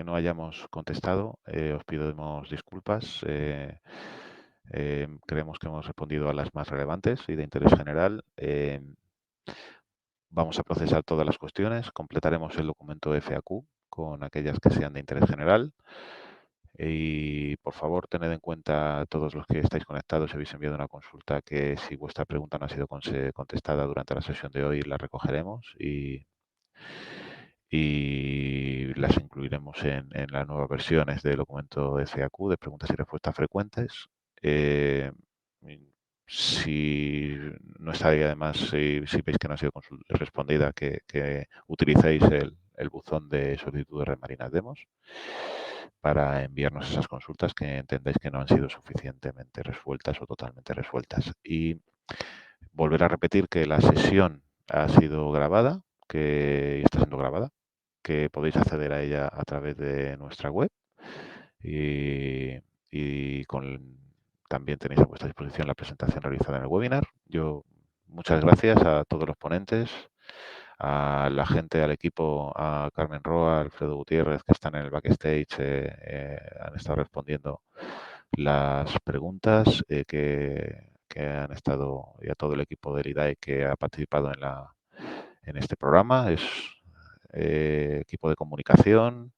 no hayamos contestado, os pedimos disculpas. Creemos que hemos respondido a las más relevantes y de interés general. Vamos a procesar todas las cuestiones, completaremos el documento FAQ con aquellas que sean de interés general. Y por favor, tened en cuenta todos los que estáis conectados y habéis enviado una consulta, que si vuestra pregunta no ha sido contestada durante la sesión de hoy, la recogeremos y las incluiremos en las nuevas versiones del documento FAQ de preguntas y respuestas frecuentes. Si no está ahí, además, si veis que no ha sido respondida, que utilicéis el buzón de solicitud de Red Marinas Demos para enviarnos esas consultas que entendáis que no han sido suficientemente resueltas o totalmente resueltas. Y volver a repetir que la sesión ha sido grabada, que está siendo grabada, que podéis acceder a ella a través de nuestra web y también tenéis a vuestra disposición la presentación realizada en el webinar. Muchas gracias a todos los ponentes, a la gente, al equipo, a Carmen Roa, a Alfredo Gutiérrez, que están en el backstage, han estado respondiendo las preguntas que han estado, y a todo el equipo del IDAE que ha participado en este programa. Es equipo de comunicación,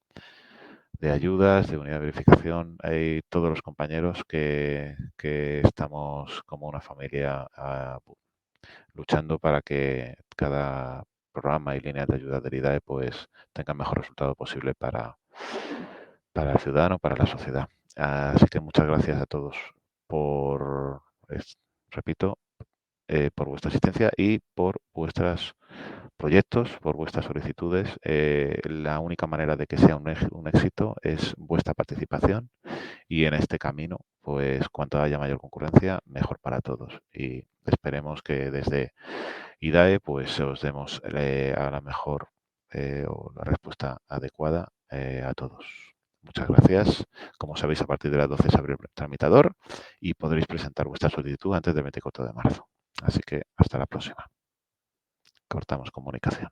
de ayudas, de unidad de verificación. Hay todos los compañeros que estamos como una familia luchando para que cada programa y línea de ayuda del IDAE pues tenga el mejor resultado posible para el ciudadano, para la sociedad. Así que muchas gracias a todos repito, por vuestra asistencia y por vuestros proyectos, por vuestras solicitudes. La única manera de que sea un éxito es vuestra participación, y en este camino, pues cuanto haya mayor concurrencia, mejor para todos. Y esperemos que desde IDAE pues os demos a la mejor o la respuesta adecuada a todos. Muchas gracias. Como sabéis, a partir de las 12 se abre el tramitador y podréis presentar vuestra solicitud antes del 24 de marzo. Así que hasta la próxima. Cortamos comunicación.